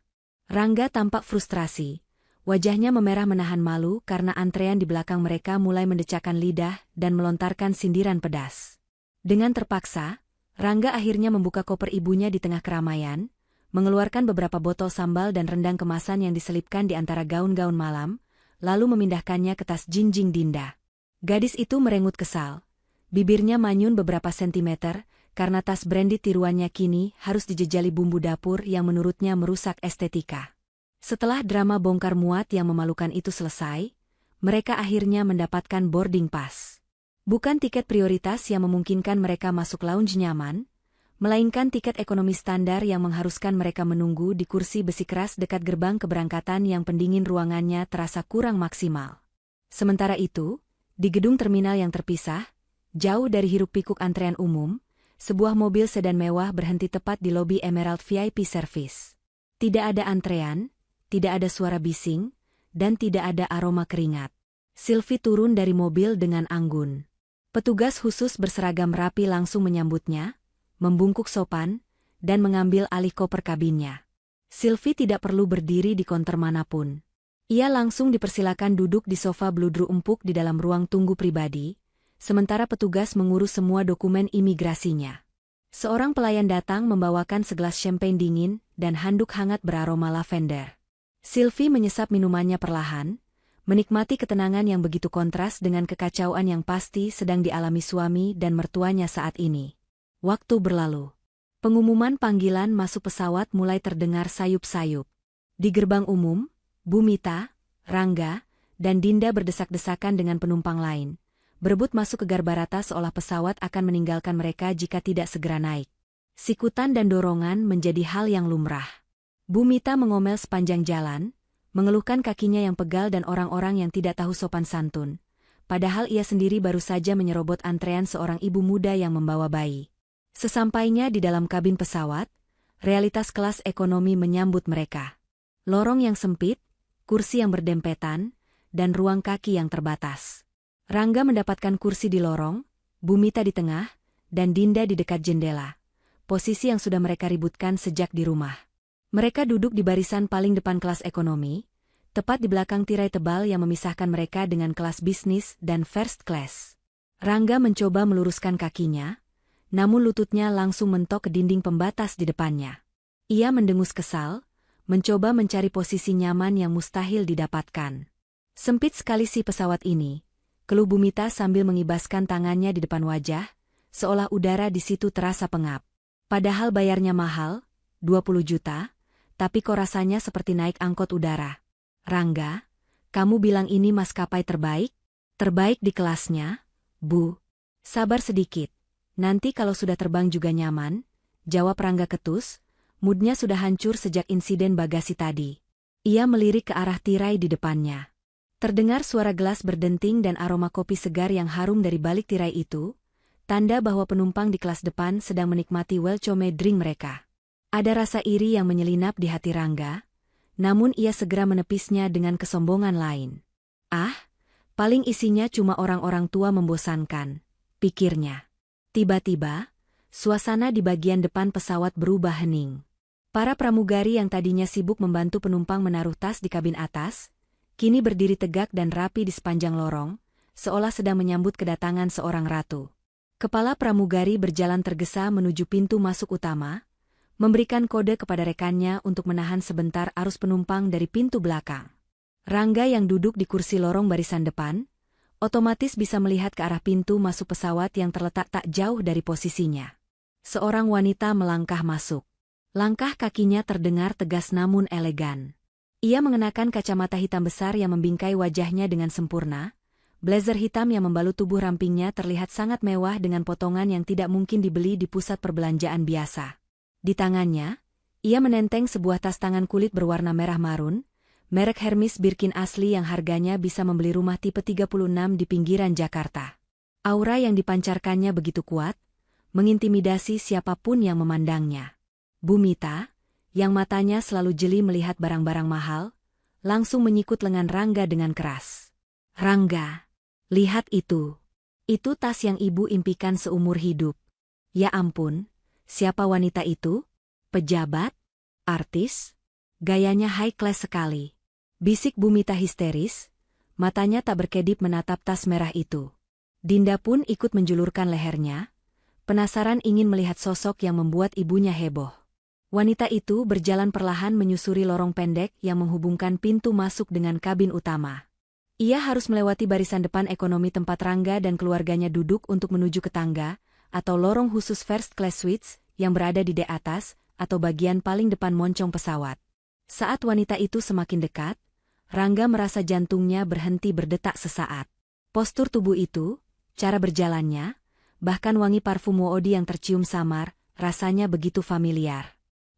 Rangga tampak frustrasi, wajahnya memerah menahan malu karena antrean di belakang mereka mulai mendecakkan lidah dan melontarkan sindiran pedas. Dengan terpaksa, Rangga akhirnya membuka koper ibunya di tengah keramaian, mengeluarkan beberapa botol sambal dan rendang kemasan yang diselipkan di antara gaun-gaun malam, lalu memindahkannya ke tas jinjing Dinda. Gadis itu merengut kesal. Bibirnya manyun beberapa sentimeter, karena tas brandy tiruannya kini harus dijejali bumbu dapur yang menurutnya merusak estetika. Setelah drama bongkar muat yang memalukan itu selesai, mereka akhirnya mendapatkan boarding pass. Bukan tiket prioritas yang memungkinkan mereka masuk lounge nyaman, melainkan tiket ekonomi standar yang mengharuskan mereka menunggu di kursi besi keras dekat gerbang keberangkatan yang pendingin ruangannya terasa kurang maksimal. Sementara itu, di gedung terminal yang terpisah, jauh dari hiruk-pikuk antrean umum, sebuah mobil sedan mewah berhenti tepat di lobi Emerald VIP Service. Tidak ada antrean, tidak ada suara bising, dan tidak ada aroma keringat. Sylvie turun dari mobil dengan anggun. Petugas khusus berseragam rapi langsung menyambutnya, membungkuk sopan, dan mengambil alih koper kabinnya. Sylvie tidak perlu berdiri di konter manapun. Ia langsung dipersilakan duduk di sofa bludru empuk di dalam ruang tunggu pribadi, sementara petugas mengurus semua dokumen imigrasinya. Seorang pelayan datang membawakan segelas champagne dingin dan handuk hangat beraroma lavender. Sylvie menyesap minumannya perlahan, menikmati ketenangan yang begitu kontras dengan kekacauan yang pasti sedang dialami suami dan mertuanya saat ini. Waktu berlalu. Pengumuman panggilan masuk pesawat mulai terdengar sayup-sayup. Di gerbang umum, Bumita, Rangga, dan Dinda berdesak-desakan dengan penumpang lain, berebut masuk ke Garbarata seolah pesawat akan meninggalkan mereka jika tidak segera naik. Sikutan dan dorongan menjadi hal yang lumrah. Bumita mengomel sepanjang jalan, mengeluhkan kakinya yang pegal dan orang-orang yang tidak tahu sopan santun, padahal ia sendiri baru saja menyerobot antrean seorang ibu muda yang membawa bayi. Sesampainya di dalam kabin pesawat, realitas kelas ekonomi menyambut mereka. Lorong yang sempit, kursi yang berdempetan, dan ruang kaki yang terbatas. Rangga mendapatkan kursi di lorong, Bumita di tengah, dan Dinda di dekat jendela. Posisi yang sudah mereka ributkan sejak di rumah. Mereka duduk di barisan paling depan kelas ekonomi, tepat di belakang tirai tebal yang memisahkan mereka dengan kelas bisnis dan first class. Rangga mencoba meluruskan kakinya, namun lututnya langsung mentok ke dinding pembatas di depannya. Ia mendengus kesal, mencoba mencari posisi nyaman yang mustahil didapatkan. Sempit sekali si pesawat ini, keluh Bumita sambil mengibaskan tangannya di depan wajah, seolah udara di situ terasa pengap. Padahal bayarnya mahal, 20 juta, tapi kok rasanya seperti naik angkot udara. Rangga, kamu bilang ini maskapai terbaik? Terbaik di kelasnya, Bu. Sabar sedikit. Nanti kalau sudah terbang juga nyaman, jawab Rangga ketus, moodnya sudah hancur sejak insiden bagasi tadi. Ia melirik ke arah tirai di depannya. Terdengar suara gelas berdenting dan aroma kopi segar yang harum dari balik tirai itu, tanda bahwa penumpang di kelas depan sedang menikmati welcome drink mereka. Ada rasa iri yang menyelinap di hati Rangga, namun ia segera menepisnya dengan kesombongan lain. Ah, paling isinya cuma orang-orang tua membosankan, pikirnya. Tiba-tiba, suasana di bagian depan pesawat berubah hening. Para pramugari yang tadinya sibuk membantu penumpang menaruh tas di kabin atas, kini berdiri tegak dan rapi di sepanjang lorong, seolah sedang menyambut kedatangan seorang ratu. Kepala pramugari berjalan tergesa menuju pintu masuk utama, memberikan kode kepada rekannya untuk menahan sebentar arus penumpang dari pintu belakang. Rangga yang duduk di kursi lorong barisan depan, otomatis bisa melihat ke arah pintu masuk pesawat yang terletak tak jauh dari posisinya. Seorang wanita melangkah masuk. Langkah kakinya terdengar tegas namun elegan. Ia mengenakan kacamata hitam besar yang membingkai wajahnya dengan sempurna. Blazer hitam yang membalut tubuh rampingnya terlihat sangat mewah dengan potongan yang tidak mungkin dibeli di pusat perbelanjaan biasa. Di tangannya, ia menenteng sebuah tas tangan kulit berwarna merah marun, merek Hermes Birkin asli yang harganya bisa membeli rumah tipe 36 di pinggiran Jakarta. Aura yang dipancarkannya begitu kuat, mengintimidasi siapapun yang memandangnya. Bu Mita, yang matanya selalu jeli melihat barang-barang mahal, langsung menyikut lengan Rangga dengan keras. "Rangga, lihat itu. Itu tas yang ibu impikan seumur hidup." "Ya ampun, siapa wanita itu? Pejabat? Artis? Gayanya high class sekali," bisik Bu Mita histeris, matanya tak berkedip menatap tas merah itu. Dinda pun ikut menjulurkan lehernya, penasaran ingin melihat sosok yang membuat ibunya heboh. Wanita itu berjalan perlahan menyusuri lorong pendek yang menghubungkan pintu masuk dengan kabin utama. Ia harus melewati barisan depan ekonomi tempat Rangga dan keluarganya duduk untuk menuju ke tangga, atau lorong khusus first class suites yang berada di D atas, atau bagian paling depan moncong pesawat. Saat wanita itu semakin dekat, Rangga merasa jantungnya berhenti berdetak sesaat. Postur tubuh itu, cara berjalannya, bahkan wangi parfum Woody yang tercium samar, rasanya begitu familiar.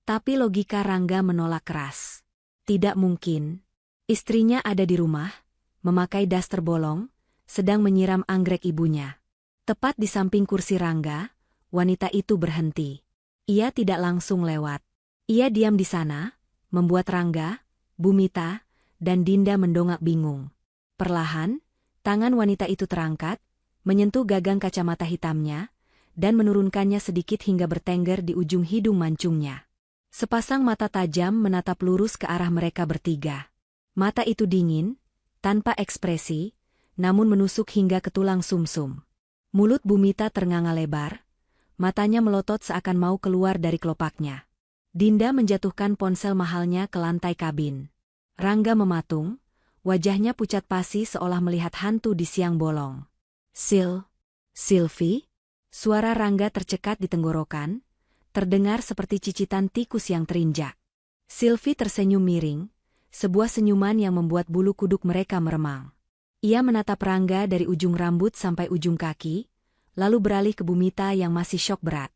Tapi logika Rangga menolak keras. Tidak mungkin. Istrinya ada di rumah, memakai daster bolong, sedang menyiram anggrek ibunya. Tepat di samping kursi Rangga, wanita itu berhenti. Ia tidak langsung lewat. Ia diam di sana, membuat Rangga, Bu Mita, dan Dinda mendongak bingung. Perlahan, tangan wanita itu terangkat, menyentuh gagang kacamata hitamnya, dan menurunkannya sedikit hingga bertengger di ujung hidung mancungnya. Sepasang mata tajam menatap lurus ke arah mereka bertiga. Mata itu dingin, tanpa ekspresi, namun menusuk hingga ke tulang sumsum. Mulut Bu Mita ternganga lebar, matanya melotot seakan mau keluar dari kelopaknya. Dinda menjatuhkan ponsel mahalnya ke lantai kabin. Rangga mematung, wajahnya pucat pasi seolah melihat hantu di siang bolong. Sylvie?" Suara Rangga tercekat di tenggorokan, terdengar seperti cicitan tikus yang terinjak. Sylvie tersenyum miring, sebuah senyuman yang membuat bulu kuduk mereka meremang. Ia menatap Rangga dari ujung rambut sampai ujung kaki, lalu beralih ke Bu Mita yang masih syok berat.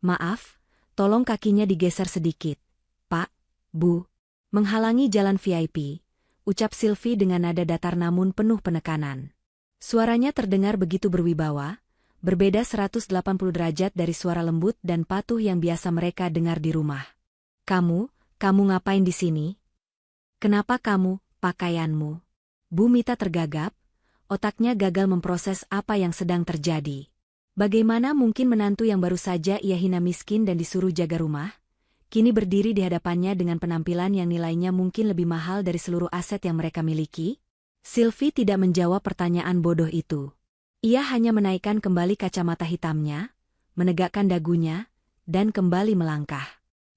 "Maaf, tolong kakinya digeser sedikit, Pak, Bu." Menghalangi jalan VIP, ucap Sylvie dengan nada datar namun penuh penekanan. Suaranya terdengar begitu berwibawa, berbeda 180 derajat dari suara lembut dan patuh yang biasa mereka dengar di rumah. Kamu ngapain di sini? Kenapa kamu, pakaianmu?" Bu Mita tergagap, otaknya gagal memproses apa yang sedang terjadi. Bagaimana mungkin menantu yang baru saja ia hina miskin dan disuruh jaga rumah, kini berdiri di hadapannya dengan penampilan yang nilainya mungkin lebih mahal dari seluruh aset yang mereka miliki? Sylvie tidak menjawab pertanyaan bodoh itu. Ia hanya menaikkan kembali kacamata hitamnya, menegakkan dagunya, dan kembali melangkah.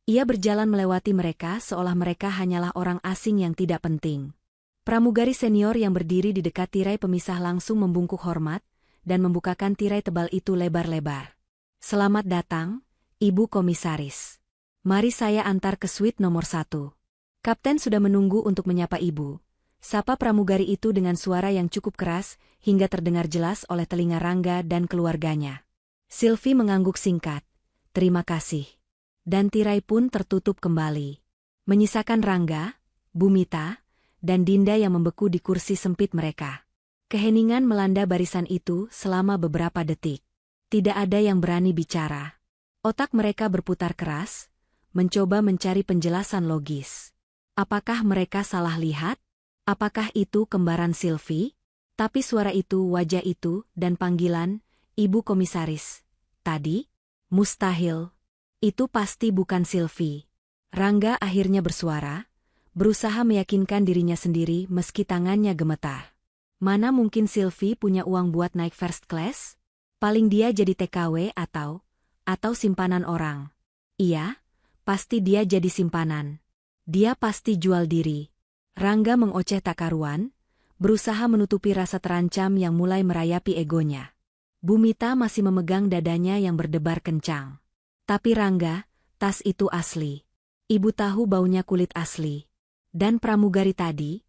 Ia berjalan melewati mereka seolah mereka hanyalah orang asing yang tidak penting. Pramugari senior yang berdiri di dekat tirai pemisah langsung membungkuk hormat, dan membukakan tirai tebal itu lebar-lebar. "Selamat datang, Ibu Komisaris. Mari saya antar ke suite nomor 1. Kapten sudah menunggu untuk menyapa Ibu," sapa pramugari itu dengan suara yang cukup keras, hingga terdengar jelas oleh telinga Rangga dan keluarganya. Sylvie mengangguk singkat, "Terima kasih." Dan tirai pun tertutup kembali. Menyisakan Rangga, Bu Mita, dan Dinda yang membeku di kursi sempit mereka. Keheningan melanda barisan itu selama beberapa detik. Tidak ada yang berani bicara. Otak mereka berputar keras, mencoba mencari penjelasan logis. Apakah mereka salah lihat? Apakah itu kembaran Sylvie? Tapi suara itu, wajah itu, dan panggilan, "Ibu Komisaris," tadi? Mustahil. Itu pasti bukan Sylvie. Rangga akhirnya bersuara, berusaha meyakinkan dirinya sendiri meski tangannya gemetar. Mana mungkin Sylvie punya uang buat naik first class? Paling dia jadi TKW atau simpanan orang. Iya, pasti dia jadi simpanan. Dia pasti jual diri. Rangga mengoceh tak karuan, berusaha menutupi rasa terancam yang mulai merayapi egonya. Bumita masih memegang dadanya yang berdebar kencang. Tapi Rangga, tas itu asli. Ibu tahu baunya kulit asli. Dan pramugari tadi,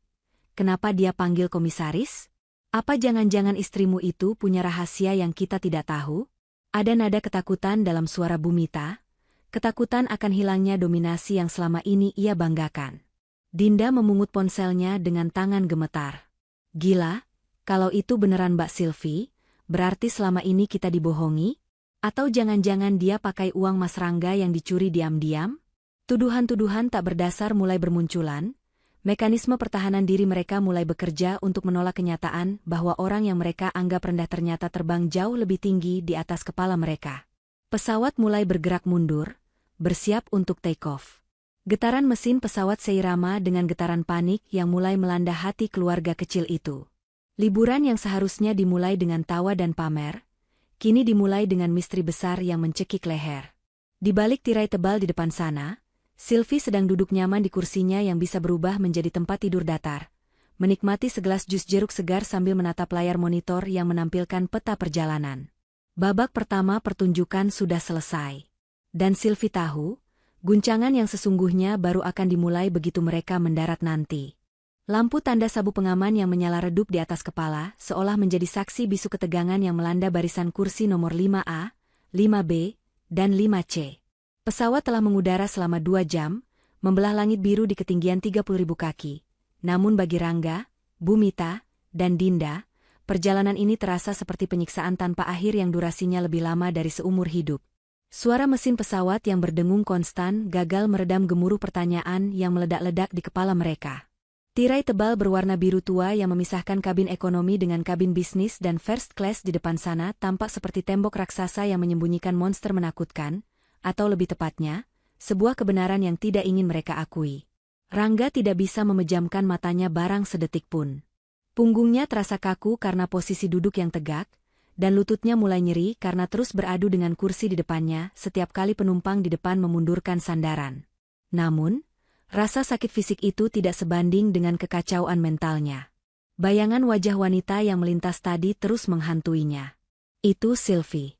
kenapa dia panggil komisaris? Apa jangan-jangan istrimu itu punya rahasia yang kita tidak tahu? Ada nada ketakutan dalam suara Bumita, ketakutan akan hilangnya dominasi yang selama ini ia banggakan. Dinda memungut ponselnya dengan tangan gemetar. Gila, kalau itu beneran Mbak Silvi, berarti selama ini kita dibohongi? Atau jangan-jangan dia pakai uang Mas Rangga yang dicuri diam-diam? Tuduhan-tuduhan tak berdasar mulai bermunculan, mekanisme pertahanan diri mereka mulai bekerja untuk menolak kenyataan bahwa orang yang mereka anggap rendah ternyata terbang jauh lebih tinggi di atas kepala mereka. Pesawat mulai bergerak mundur, bersiap untuk take off. Getaran mesin pesawat seirama dengan getaran panik yang mulai melanda hati keluarga kecil itu. Liburan yang seharusnya dimulai dengan tawa dan pamer, kini dimulai dengan misteri besar yang mencekik leher. Di balik tirai tebal di depan sana, Silvi sedang duduk nyaman di kursinya yang bisa berubah menjadi tempat tidur datar, menikmati segelas jus jeruk segar sambil menatap layar monitor yang menampilkan peta perjalanan. Babak pertama pertunjukan sudah selesai. Dan Silvi tahu, guncangan yang sesungguhnya baru akan dimulai begitu mereka mendarat nanti. Lampu tanda sabuk pengaman yang menyala redup di atas kepala seolah menjadi saksi bisu ketegangan yang melanda barisan kursi nomor 5A, 5B, dan 5C. Pesawat telah mengudara selama 2 jam, membelah langit biru di ketinggian 30.000 kaki. Namun bagi Rangga, Bumita, dan Dinda, perjalanan ini terasa seperti penyiksaan tanpa akhir yang durasinya lebih lama dari seumur hidup. Suara mesin pesawat yang berdengung konstan gagal meredam gemuruh pertanyaan yang meledak-ledak di kepala mereka. Tirai tebal berwarna biru tua yang memisahkan kabin ekonomi dengan kabin bisnis dan first class di depan sana tampak seperti tembok raksasa yang menyembunyikan monster menakutkan, atau lebih tepatnya, sebuah kebenaran yang tidak ingin mereka akui. Rangga tidak bisa memejamkan matanya barang sedetik pun. Punggungnya terasa kaku karena posisi duduk yang tegak, dan lututnya mulai nyeri karena terus beradu dengan kursi di depannya setiap kali penumpang di depan memundurkan sandaran. Namun, rasa sakit fisik itu tidak sebanding dengan kekacauan mentalnya. Bayangan wajah wanita yang melintas tadi terus menghantuinya. Itu Silvi.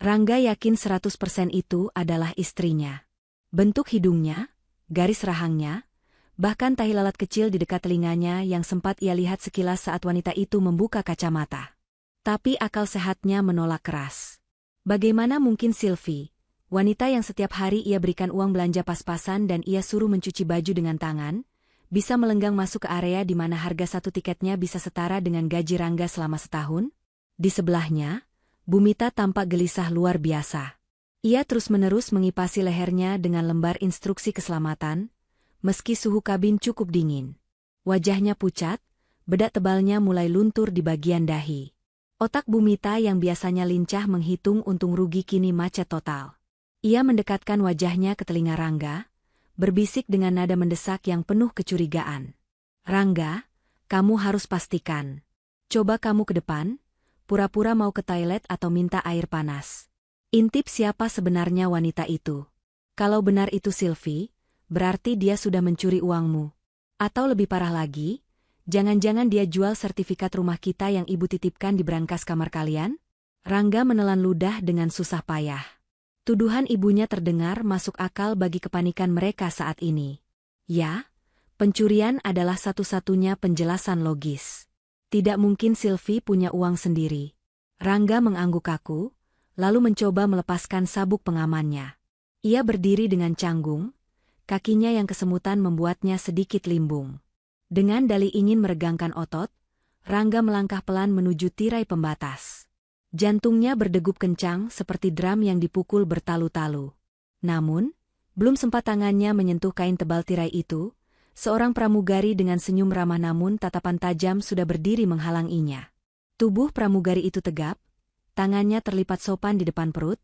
Rangga yakin 100% itu adalah istrinya. Bentuk hidungnya, garis rahangnya, bahkan tahi lalat kecil di dekat telinganya yang sempat ia lihat sekilas saat wanita itu membuka kacamata. Tapi akal sehatnya menolak keras. Bagaimana mungkin Silvi, wanita yang setiap hari ia berikan uang belanja pas-pasan dan ia suruh mencuci baju dengan tangan, bisa melenggang masuk ke area di mana harga satu tiketnya bisa setara dengan gaji Rangga selama setahun? Di sebelahnya, Bumita tampak gelisah luar biasa. Ia terus-menerus mengipasi lehernya dengan lembar instruksi keselamatan, meski suhu kabin cukup dingin. Wajahnya pucat, bedak tebalnya mulai luntur di bagian dahi. Otak Bumita yang biasanya lincah menghitung untung rugi kini macet total. Ia mendekatkan wajahnya ke telinga Rangga, berbisik dengan nada mendesak yang penuh kecurigaan. Rangga, kamu harus pastikan. Coba kamu ke depan, pura-pura mau ke toilet atau minta air panas. Intip siapa sebenarnya wanita itu. Kalau benar itu Silvi, berarti dia sudah mencuri uangmu. Atau lebih parah lagi, jangan-jangan dia jual sertifikat rumah kita yang ibu titipkan di brankas kamar kalian? Rangga menelan ludah dengan susah payah. Tuduhan ibunya terdengar masuk akal bagi kepanikan mereka saat ini. Ya, pencurian adalah satu-satunya penjelasan logis. Tidak mungkin Silvi punya uang sendiri. Rangga mengangguk kaku, lalu mencoba melepaskan sabuk pengamannya. Ia berdiri dengan canggung, kakinya yang kesemutan membuatnya sedikit limbung. Dengan dalih ingin meregangkan otot, Rangga melangkah pelan menuju tirai pembatas. Jantungnya berdegup kencang seperti drum yang dipukul bertalu-talu. Namun, belum sempat tangannya menyentuh kain tebal tirai itu, seorang pramugari dengan senyum ramah namun tatapan tajam sudah berdiri menghalanginya. Tubuh pramugari itu tegap, tangannya terlipat sopan di depan perut,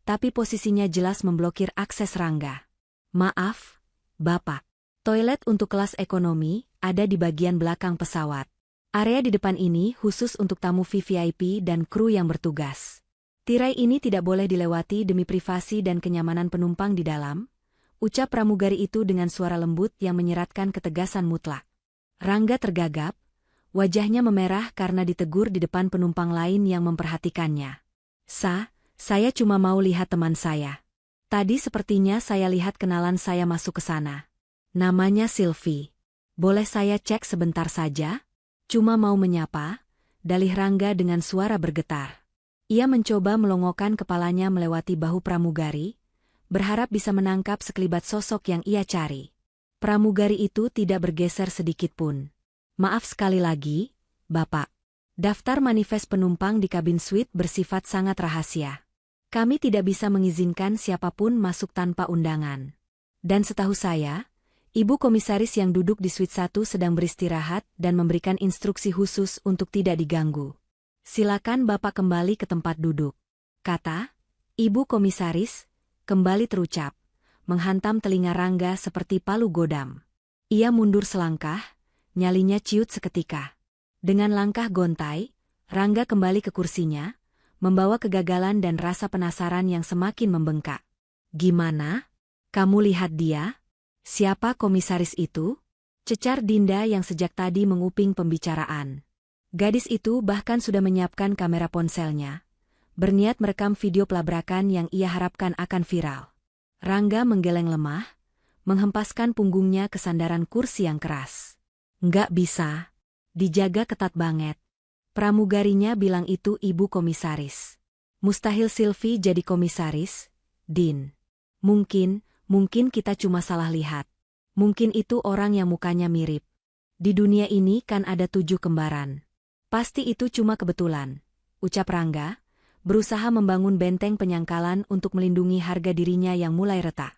tapi posisinya jelas memblokir akses Rangga. Maaf, Bapak. Toilet untuk kelas ekonomi ada di bagian belakang pesawat. Area di depan ini khusus untuk tamu VVIP dan kru yang bertugas. Tirai ini tidak boleh dilewati demi privasi dan kenyamanan penumpang di dalam, ucap pramugari itu dengan suara lembut yang menyeratkan ketegasan mutlak. Rangga tergagap, Wajahnya memerah karena ditegur di depan penumpang lain yang memperhatikannya. Saya cuma mau lihat teman saya. Tadi sepertinya saya lihat kenalan saya masuk ke sana. Namanya Sylvie. Boleh saya cek sebentar saja? Cuma mau menyapa, dalih Rangga dengan suara bergetar. Ia mencoba melongokkan kepalanya melewati bahu pramugari, berharap bisa menangkap sekelibat sosok yang ia cari. Pramugari itu tidak bergeser sedikit pun. Maaf sekali lagi, Bapak. Daftar manifest penumpang di kabin suite bersifat sangat rahasia. Kami tidak bisa mengizinkan siapapun masuk tanpa undangan. Dan setahu saya, Ibu Komisaris yang duduk di suite 1 sedang beristirahat dan memberikan instruksi khusus untuk tidak diganggu. Silakan Bapak kembali ke tempat duduk, kata Ibu Komisaris, kembali terucap, menghantam telinga Rangga seperti palu godam. Ia mundur selangkah, nyalinya ciut seketika. Dengan langkah gontai, Rangga kembali ke kursinya, membawa kegagalan dan rasa penasaran yang semakin membengkak. Gimana? Kamu lihat dia? Siapa komisaris itu? Cecar Dinda yang sejak tadi menguping pembicaraan. Gadis itu bahkan sudah menyiapkan kamera ponselnya, berniat merekam video pelabrakan yang ia harapkan akan viral. Rangga menggeleng lemah, menghempaskan punggungnya ke sandaran kursi yang keras. Nggak bisa. Dijaga ketat banget. Pramugarinya bilang itu Ibu Komisaris. Mustahil Sylvie jadi komisaris, Din. Mungkin kita cuma salah lihat. Mungkin itu orang yang mukanya mirip. Di dunia ini kan ada 7 kembaran. Pasti itu cuma kebetulan, ucap Rangga, berusaha membangun benteng penyangkalan untuk melindungi harga dirinya yang mulai retak.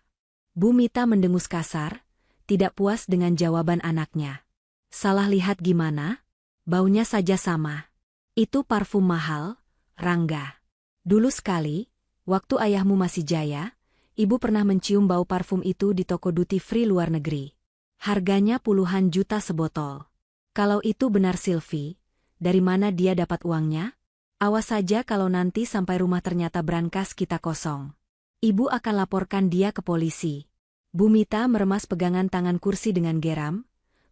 Bu Mita mendengus kasar, tidak puas dengan jawaban anaknya. Salah lihat gimana? Baunya saja sama. Itu parfum mahal, Rangga. Dulu sekali, waktu ayahmu masih jaya, ibu pernah mencium bau parfum itu di toko duty free luar negeri. Harganya puluhan juta sebotol. Kalau itu benar Sylvie, dari mana dia dapat uangnya? Awas saja kalau nanti sampai rumah ternyata brankas kita kosong. Ibu akan laporkan dia ke polisi. Bu Mita meremas pegangan tangan kursi dengan geram,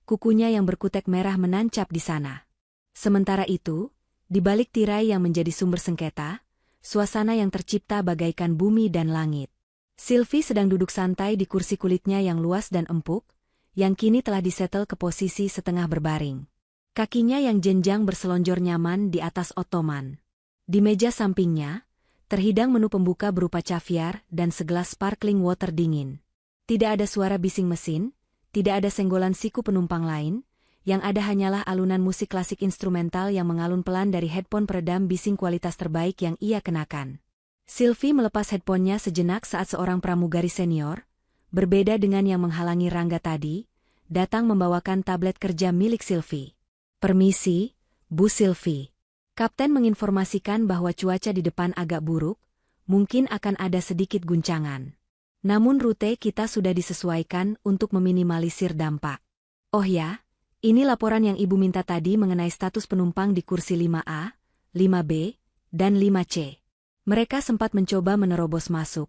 kukunya yang berkutek merah menancap di sana. Sementara itu, di balik tirai yang menjadi sumber sengketa, suasana yang tercipta bagaikan bumi dan langit. Sylvie sedang duduk santai di kursi kulitnya yang luas dan empuk, yang kini telah disetel ke posisi setengah berbaring. Kakinya yang jenjang berselonjor nyaman di atas ottoman. Di meja sampingnya, terhidang menu pembuka berupa caviar dan segelas sparkling water dingin. Tidak ada suara bising mesin, tidak ada senggolan siku penumpang lain, yang ada hanyalah alunan musik klasik instrumental yang mengalun pelan dari headphone peredam bising kualitas terbaik yang ia kenakan. Sylvie melepas headphone-nya sejenak saat seorang pramugari senior, berbeda dengan yang menghalangi Rangga tadi, datang membawakan tablet kerja milik Sylvie. Permisi, Bu Sylvie. Kapten menginformasikan bahwa cuaca di depan agak buruk, mungkin akan ada sedikit guncangan. Namun rute kita sudah disesuaikan untuk meminimalisir dampak. Oh ya, ini laporan yang Ibu minta tadi mengenai status penumpang di kursi 5A, 5B, dan 5C. Mereka sempat mencoba menerobos masuk,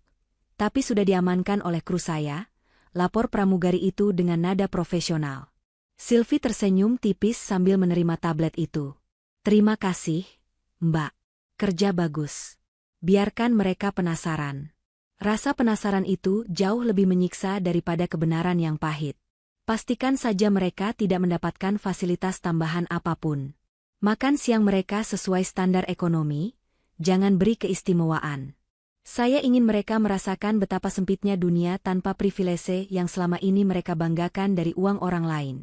tapi sudah diamankan oleh kru saya, lapor pramugari itu dengan nada profesional. Sylvie tersenyum tipis sambil menerima tablet itu. Terima kasih, Mbak. Kerja bagus. Biarkan mereka penasaran. Rasa penasaran itu jauh lebih menyiksa daripada kebenaran yang pahit. Pastikan saja mereka tidak mendapatkan fasilitas tambahan apapun. Makan siang mereka sesuai standar ekonomi, jangan beri keistimewaan. Saya ingin mereka merasakan betapa sempitnya dunia tanpa privilese yang selama ini mereka banggakan dari uang orang lain.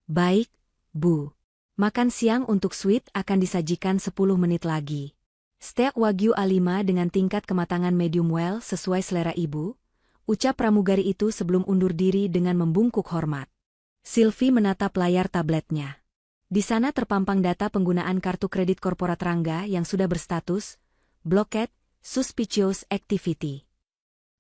Baik, Bu. Makan siang untuk suite akan disajikan 10 menit lagi. Steak Wagyu A5 dengan tingkat kematangan medium well sesuai selera Ibu, ucap pramugari itu sebelum undur diri dengan membungkuk hormat. Sylvie menatap layar tabletnya. Di sana terpampang data penggunaan kartu kredit korporat Rangga yang sudah berstatus Blocked, Suspicious Activity.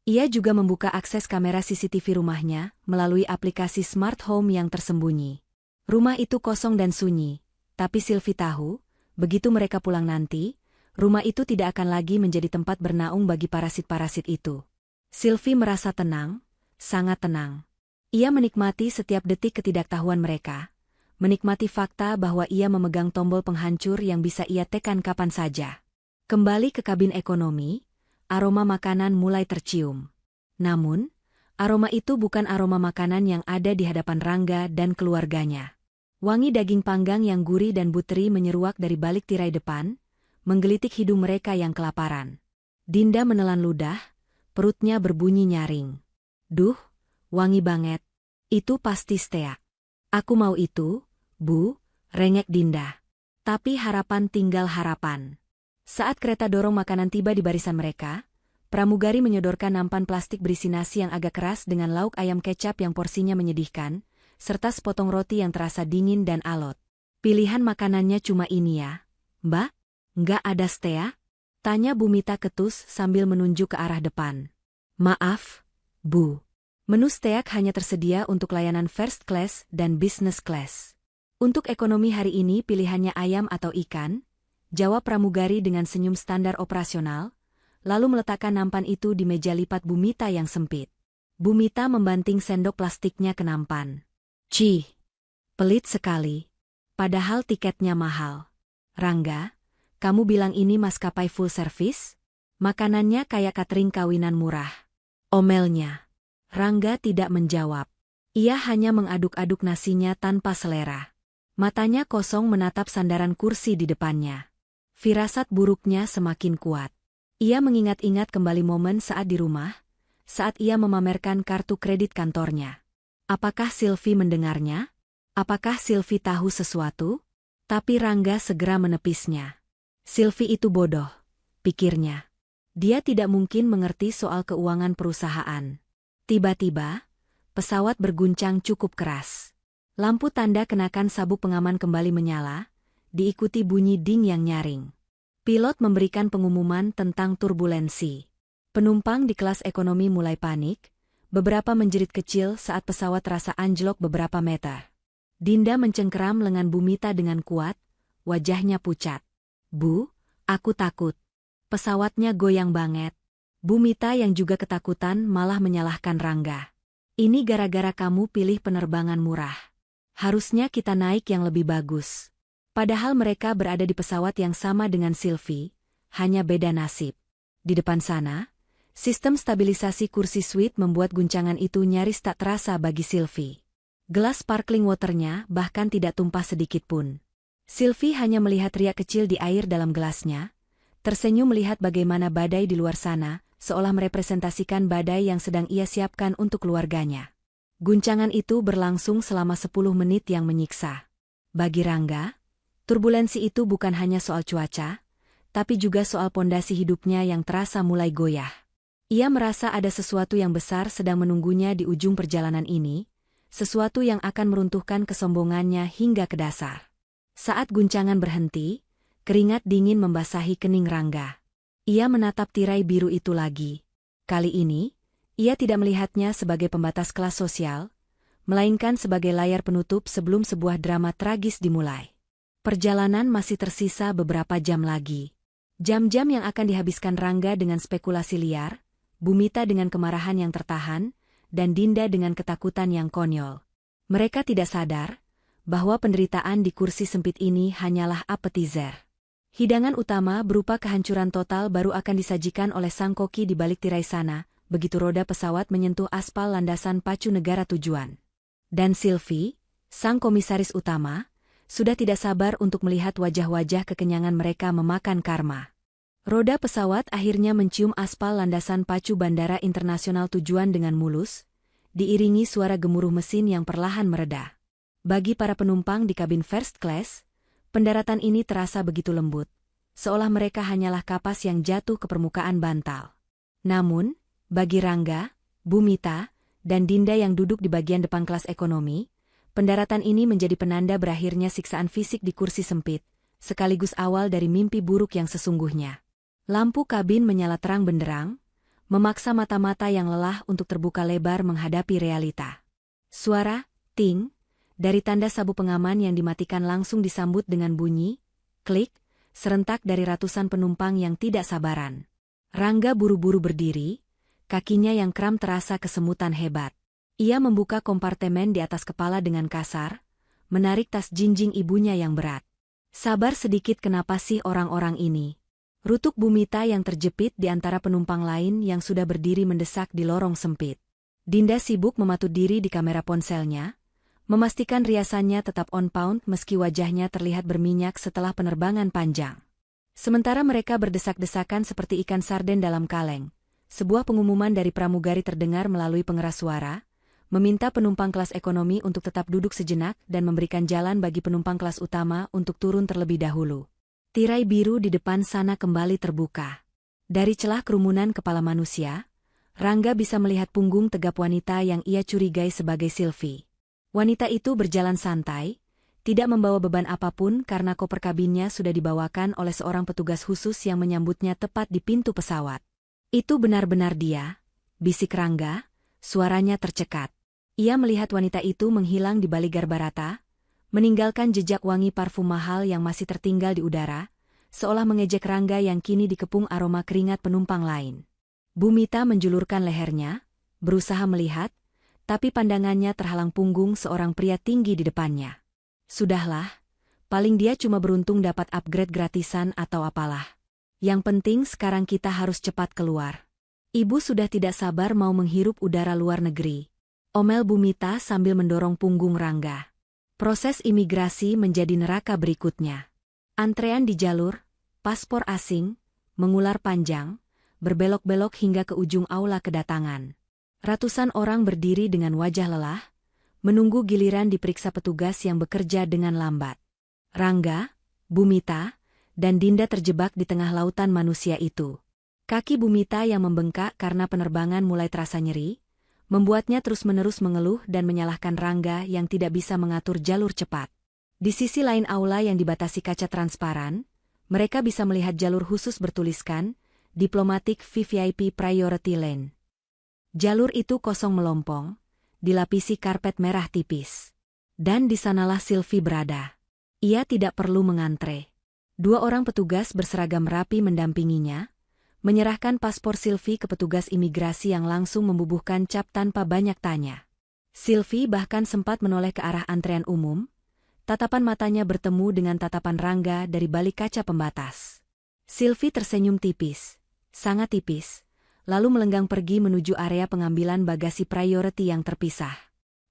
Ia juga membuka akses kamera CCTV rumahnya melalui aplikasi smart home yang tersembunyi. Rumah itu kosong dan sunyi, tapi Sylvie tahu, begitu mereka pulang nanti, rumah itu tidak akan lagi menjadi tempat bernaung bagi parasit-parasit itu. Sylvie merasa tenang, sangat tenang. Ia menikmati setiap detik ketidaktahuan mereka, menikmati fakta bahwa ia memegang tombol penghancur yang bisa ia tekan kapan saja. Kembali ke kabin ekonomi, aroma makanan mulai tercium. Namun, aroma itu bukan aroma makanan yang ada di hadapan Rangga dan keluarganya. Wangi daging panggang yang gurih dan buteri menyeruak dari balik tirai depan, menggelitik hidung mereka yang kelaparan. Dinda menelan ludah, perutnya berbunyi nyaring. Duh, wangi banget. Itu pasti steak. Aku mau itu, Bu, rengek Dinda. Tapi harapan tinggal harapan. Saat kereta dorong makanan tiba di barisan mereka, pramugari menyodorkan nampan plastik berisi nasi yang agak keras dengan lauk ayam kecap yang porsinya menyedihkan, serta sepotong roti yang terasa dingin dan alot. Pilihan makanannya cuma ini ya, Mbak? Nggak ada steak? Tanya Bu Mita ketus sambil menunjuk ke arah depan. Maaf, Bu. Menu steak hanya tersedia untuk layanan first class dan business class. Untuk ekonomi hari ini pilihannya ayam atau ikan, jawab pramugari dengan senyum standar operasional, lalu meletakkan nampan itu di meja lipat Bu Mita yang sempit. Bu Mita membanting sendok plastiknya ke nampan. Cih, pelit sekali. Padahal tiketnya mahal. Rangga, kamu bilang ini maskapai full service? Makanannya kayak catering kawinan murah. Omelnya. Rangga tidak menjawab. Ia hanya mengaduk-aduk nasinya tanpa selera. Matanya kosong menatap sandaran kursi di depannya. Firasat buruknya semakin kuat. Ia mengingat-ingat kembali momen saat di rumah, saat ia memamerkan kartu kredit kantornya. Apakah Sylvie mendengarnya? Apakah Sylvie tahu sesuatu? Tapi Rangga segera menepisnya. Sylvie itu bodoh, pikirnya. Dia tidak mungkin mengerti soal keuangan perusahaan. Tiba-tiba, pesawat berguncang cukup keras. Lampu tanda kenakan sabuk pengaman kembali menyala, diikuti bunyi ding yang nyaring. Pilot memberikan pengumuman tentang turbulensi. Penumpang di kelas ekonomi mulai panik, beberapa menjerit kecil saat pesawat terasa anjlok beberapa meter. Dinda mencengkeram lengan Bu Mita dengan kuat, wajahnya pucat. Bu, aku takut. Pesawatnya goyang banget. Bu Mita yang juga ketakutan malah menyalahkan Rangga. Ini gara-gara kamu pilih penerbangan murah. Harusnya kita naik yang lebih bagus. Padahal mereka berada di pesawat yang sama dengan Sylvie, hanya beda nasib. Di depan sana, sistem stabilisasi kursi suite membuat guncangan itu nyaris tak terasa bagi Sylvie. Gelas sparkling waternya bahkan tidak tumpah sedikit pun. Sylvie hanya melihat riak kecil di air dalam gelasnya, tersenyum melihat bagaimana badai di luar sana, seolah merepresentasikan badai yang sedang ia siapkan untuk keluarganya. Guncangan itu berlangsung selama 10 menit yang menyiksa. Bagi Rangga, turbulensi itu bukan hanya soal cuaca, tapi juga soal pondasi hidupnya yang terasa mulai goyah. Ia merasa ada sesuatu yang besar sedang menunggunya di ujung perjalanan ini, sesuatu yang akan meruntuhkan kesombongannya hingga ke dasar. Saat guncangan berhenti, keringat dingin membasahi kening Rangga. Ia menatap tirai biru itu lagi. Kali ini, ia tidak melihatnya sebagai pembatas kelas sosial, melainkan sebagai layar penutup sebelum sebuah drama tragis dimulai. Perjalanan masih tersisa beberapa jam lagi. Jam-jam yang akan dihabiskan Rangga dengan spekulasi liar, Bu Mita dengan kemarahan yang tertahan, dan Dinda dengan ketakutan yang konyol. Mereka tidak sadar bahwa penderitaan di kursi sempit ini hanyalah appetizer. Hidangan utama berupa kehancuran total baru akan disajikan oleh sang koki di balik tirai sana, begitu roda pesawat menyentuh aspal landasan pacu negara tujuan. Dan Sylvie, sang komisaris utama, sudah tidak sabar untuk melihat wajah-wajah kekenyangan mereka memakan karma. Roda pesawat akhirnya mencium aspal landasan pacu Bandara Internasional tujuan dengan mulus, diiringi suara gemuruh mesin yang perlahan mereda. Bagi para penumpang di kabin first class, pendaratan ini terasa begitu lembut, seolah mereka hanyalah kapas yang jatuh ke permukaan bantal. Namun, bagi Rangga, Bu Mita, dan Dinda yang duduk di bagian depan kelas ekonomi, pendaratan ini menjadi penanda berakhirnya siksaan fisik di kursi sempit, sekaligus awal dari mimpi buruk yang sesungguhnya. Lampu kabin menyala terang benderang, memaksa mata-mata yang lelah untuk terbuka lebar menghadapi realita. Suara, ting, dari tanda sabuk pengaman yang dimatikan langsung disambut dengan bunyi, klik, serentak dari ratusan penumpang yang tidak sabaran. Rangga buru-buru berdiri, kakinya yang kram terasa kesemutan hebat. Ia membuka kompartemen di atas kepala dengan kasar, menarik tas jinjing ibunya yang berat. Sabar sedikit, kenapa sih orang-orang ini? Rutuk Bumita yang terjepit di antara penumpang lain yang sudah berdiri mendesak di lorong sempit. Dinda sibuk mematut diri di kamera ponselnya, memastikan riasannya tetap on point meski wajahnya terlihat berminyak setelah penerbangan panjang. Sementara mereka berdesak-desakan seperti ikan sarden dalam kaleng, sebuah pengumuman dari pramugari terdengar melalui pengeras suara, meminta penumpang kelas ekonomi untuk tetap duduk sejenak dan memberikan jalan bagi penumpang kelas utama untuk turun terlebih dahulu. Tirai biru di depan sana kembali terbuka. Dari celah kerumunan kepala manusia, Rangga bisa melihat punggung tegap wanita yang ia curigai sebagai Sylvie. Wanita itu berjalan santai, tidak membawa beban apapun karena koper kabinnya sudah dibawakan oleh seorang petugas khusus yang menyambutnya tepat di pintu pesawat. Itu benar-benar dia, bisik Rangga, suaranya tercekat. Ia melihat wanita itu menghilang di balik Garbarata, meninggalkan jejak wangi parfum mahal yang masih tertinggal di udara, seolah mengejek Rangga yang kini dikepung aroma keringat penumpang lain. Bumita menjulurkan lehernya, berusaha melihat, tapi pandangannya terhalang punggung seorang pria tinggi di depannya. Sudahlah, paling dia cuma beruntung dapat upgrade gratisan atau apalah. Yang penting sekarang kita harus cepat keluar. Ibu sudah tidak sabar mau menghirup udara luar negeri, omel Bumita sambil mendorong punggung Rangga. Proses imigrasi menjadi neraka berikutnya. Antrean di jalur, paspor asing, mengular panjang, berbelok-belok hingga ke ujung aula kedatangan. Ratusan orang berdiri dengan wajah lelah, menunggu giliran diperiksa petugas yang bekerja dengan lambat. Rangga, Bumita, dan Dinda terjebak di tengah lautan manusia itu. Kaki Bumita yang membengkak karena penerbangan mulai terasa nyeri, membuatnya terus-menerus mengeluh dan menyalahkan Rangga yang tidak bisa mengatur jalur cepat. Di sisi lain aula yang dibatasi kaca transparan, mereka bisa melihat jalur khusus bertuliskan, Diplomatic VVIP Priority Lane. Jalur itu kosong melompong, dilapisi karpet merah tipis. Dan di sanalah Sylvie berada. Ia tidak perlu mengantre. 2 orang petugas berseragam rapi mendampinginya, menyerahkan paspor Sylvie ke petugas imigrasi yang langsung membubuhkan cap tanpa banyak tanya. Sylvie bahkan sempat menoleh ke arah antrean umum, tatapan matanya bertemu dengan tatapan Rangga dari balik kaca pembatas. Sylvie tersenyum tipis, sangat tipis, lalu melenggang pergi menuju area pengambilan bagasi priority yang terpisah.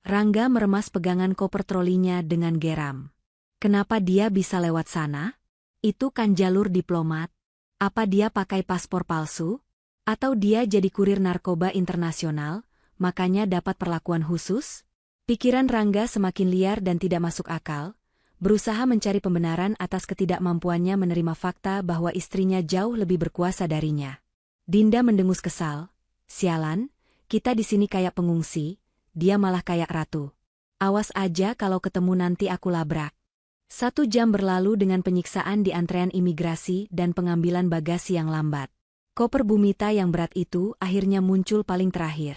Rangga meremas pegangan koper trolinya dengan geram. Kenapa dia bisa lewat sana? Itu kan jalur diplomat. Apa dia pakai paspor palsu? Atau dia jadi kurir narkoba internasional, makanya dapat perlakuan khusus? Pikiran Rangga semakin liar dan tidak masuk akal, berusaha mencari pembenaran atas ketidakmampuannya menerima fakta bahwa istrinya jauh lebih berkuasa darinya. Dinda mendengus kesal. Sialan, kita di sini kayak pengungsi, dia malah kayak ratu. Awas aja kalau ketemu nanti aku labrak. 1 jam berlalu dengan penyiksaan di antrean imigrasi dan pengambilan bagasi yang lambat. Koper Bumita yang berat itu akhirnya muncul paling terakhir,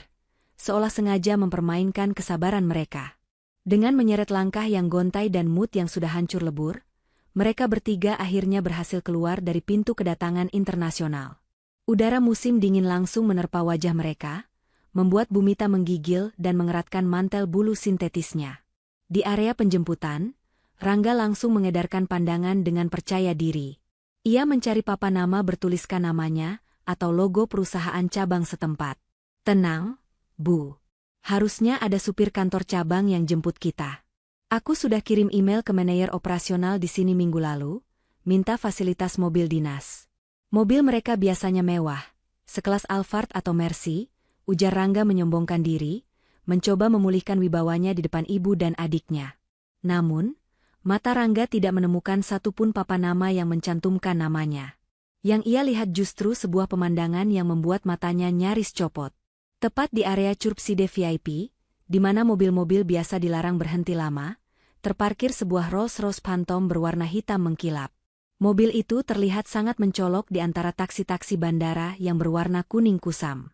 seolah sengaja mempermainkan kesabaran mereka. Dengan menyeret langkah yang gontai dan mood yang sudah hancur lebur, mereka bertiga akhirnya berhasil keluar dari pintu kedatangan internasional. Udara musim dingin langsung menerpa wajah mereka, membuat Bumita menggigil dan mengeratkan mantel bulu sintetisnya. Di area penjemputan, Rangga langsung mengedarkan pandangan dengan percaya diri. Ia mencari papan nama bertuliskan namanya atau logo perusahaan cabang setempat. Tenang, Bu. Harusnya ada supir kantor cabang yang jemput kita. Aku sudah kirim email ke manajer operasional di sini minggu lalu, minta fasilitas mobil dinas. Mobil mereka biasanya mewah, sekelas Alphard atau Mercy, ujar Rangga menyombongkan diri, mencoba memulihkan wibawanya di depan ibu dan adiknya. Namun, mata Rangga tidak menemukan satupun papan nama yang mencantumkan namanya. Yang ia lihat justru sebuah pemandangan yang membuat matanya nyaris copot. Tepat di area Curbside VIP, di mana mobil-mobil biasa dilarang berhenti lama, terparkir sebuah Rolls-Royce Phantom berwarna hitam mengkilap. Mobil itu terlihat sangat mencolok di antara taksi-taksi bandara yang berwarna kuning kusam.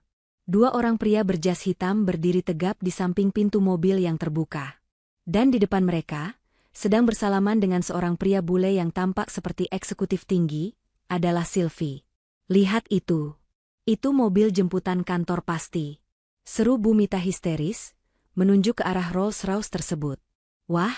2 orang pria berjas hitam berdiri tegap di samping pintu mobil yang terbuka. Dan di depan mereka, sedang bersalaman dengan seorang pria bule yang tampak seperti eksekutif tinggi, adalah Sylvie. Lihat itu. Itu mobil jemputan kantor pasti. Seru Bumita histeris, menunjuk ke arah Rolls-Royce tersebut. Wah,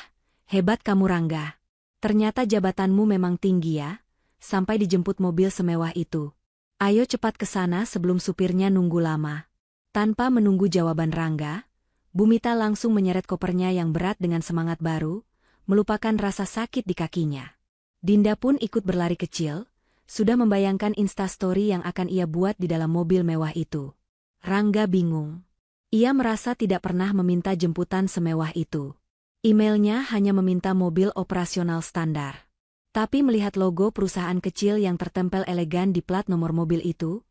Hebat kamu Rangga. Ternyata jabatanmu memang tinggi ya, sampai dijemput mobil semewah itu. Ayo cepat ke sana sebelum supirnya nunggu lama. Tanpa menunggu jawaban Rangga, Bumita langsung menyeret kopernya yang berat dengan semangat baru, melupakan rasa sakit di kakinya. Dinda pun ikut berlari kecil, sudah membayangkan instastory yang akan ia buat di dalam mobil mewah itu. Rangga bingung. Ia merasa tidak pernah meminta jemputan semewah itu. Emailnya hanya meminta mobil operasional standar. Tapi melihat logo perusahaan kecil yang tertempel elegan di plat nomor mobil itu,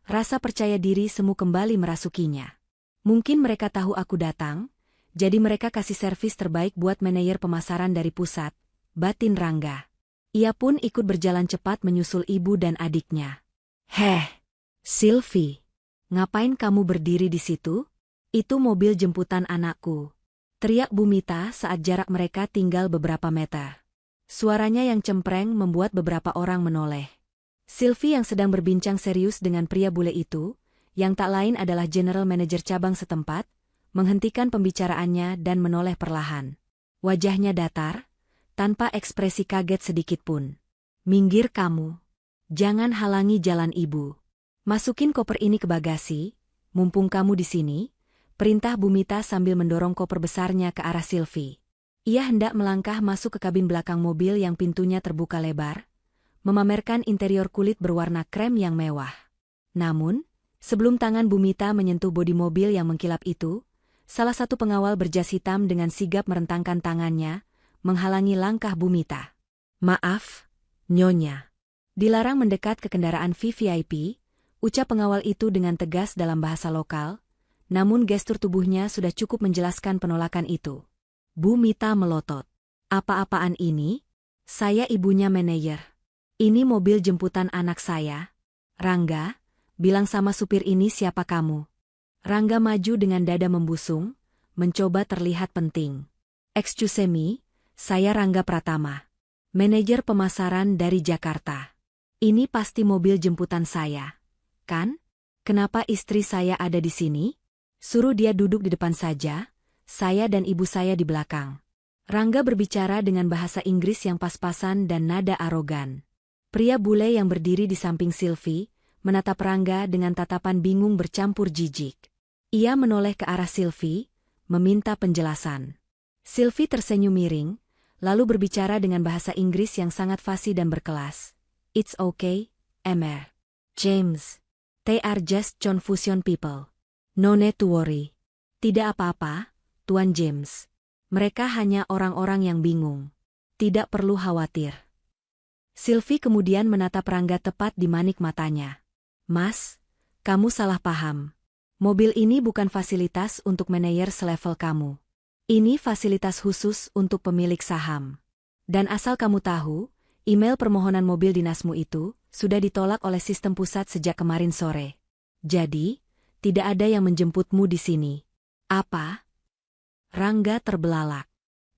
rasa percaya diri semu kembali merasukinya. Mungkin mereka tahu aku datang, jadi mereka kasih servis terbaik buat manajer pemasaran dari pusat, batin Rangga. Ia pun ikut berjalan cepat menyusul ibu dan adiknya. Heh, Sylvie, ngapain kamu berdiri di situ? Itu mobil jemputan anakku. Teriak Bumita saat jarak mereka tinggal beberapa meter. Suaranya yang cempreng membuat beberapa orang menoleh. Sylvie yang sedang berbincang serius dengan pria bule itu, yang tak lain adalah General Manager cabang setempat, menghentikan pembicaraannya dan menoleh perlahan. Wajahnya datar, tanpa ekspresi kaget sedikitpun. Minggir kamu. Jangan halangi jalan ibu. Masukin koper ini ke bagasi, mumpung kamu di sini. Perintah Bumita sambil mendorong koper besarnya ke arah Sylvie. Ia hendak melangkah masuk ke kabin belakang mobil yang pintunya terbuka lebar, memamerkan interior kulit berwarna krem yang mewah. Namun, sebelum tangan Bumita menyentuh bodi mobil yang mengkilap itu, salah satu pengawal berjas hitam dengan sigap merentangkan tangannya, menghalangi langkah Bumita. Maaf, Nyonya. Dilarang mendekat ke kendaraan VVIP, ucap pengawal itu dengan tegas dalam bahasa lokal, namun gestur tubuhnya sudah cukup menjelaskan penolakan itu. Bumita melotot. Apa-apaan ini? Saya ibunya manajer. Ini mobil jemputan anak saya. Rangga, bilang sama supir ini siapa kamu. Rangga maju dengan dada membusung, mencoba terlihat penting. Excuse me, saya Rangga Pratama. Manajer pemasaran dari Jakarta. Ini pasti mobil jemputan saya, kan? Kenapa istri saya ada di sini? Suruh dia duduk di depan saja, saya dan ibu saya di belakang. Rangga berbicara dengan bahasa Inggris yang pas-pasan dan nada arogan. Pria bule yang berdiri di samping Sylvie, menatap Rangga dengan tatapan bingung bercampur jijik. Ia menoleh ke arah Sylvie, meminta penjelasan. Sylvie tersenyum miring, lalu berbicara dengan bahasa Inggris yang sangat fasih dan berkelas. It's okay, Emer. James. They are just confusion people. No need to worry. Tidak apa-apa, Tuan James. Mereka hanya orang-orang yang bingung. Tidak perlu khawatir. Sylvie kemudian menatap Rangga tepat di manik matanya. Mas, kamu salah paham. Mobil ini bukan fasilitas untuk manajer selevel kamu. Ini fasilitas khusus untuk pemilik saham. Dan asal kamu tahu, email permohonan mobil dinasmu itu sudah ditolak oleh sistem pusat sejak kemarin sore. Jadi, tidak ada yang menjemputmu di sini. Apa? Rangga terbelalak.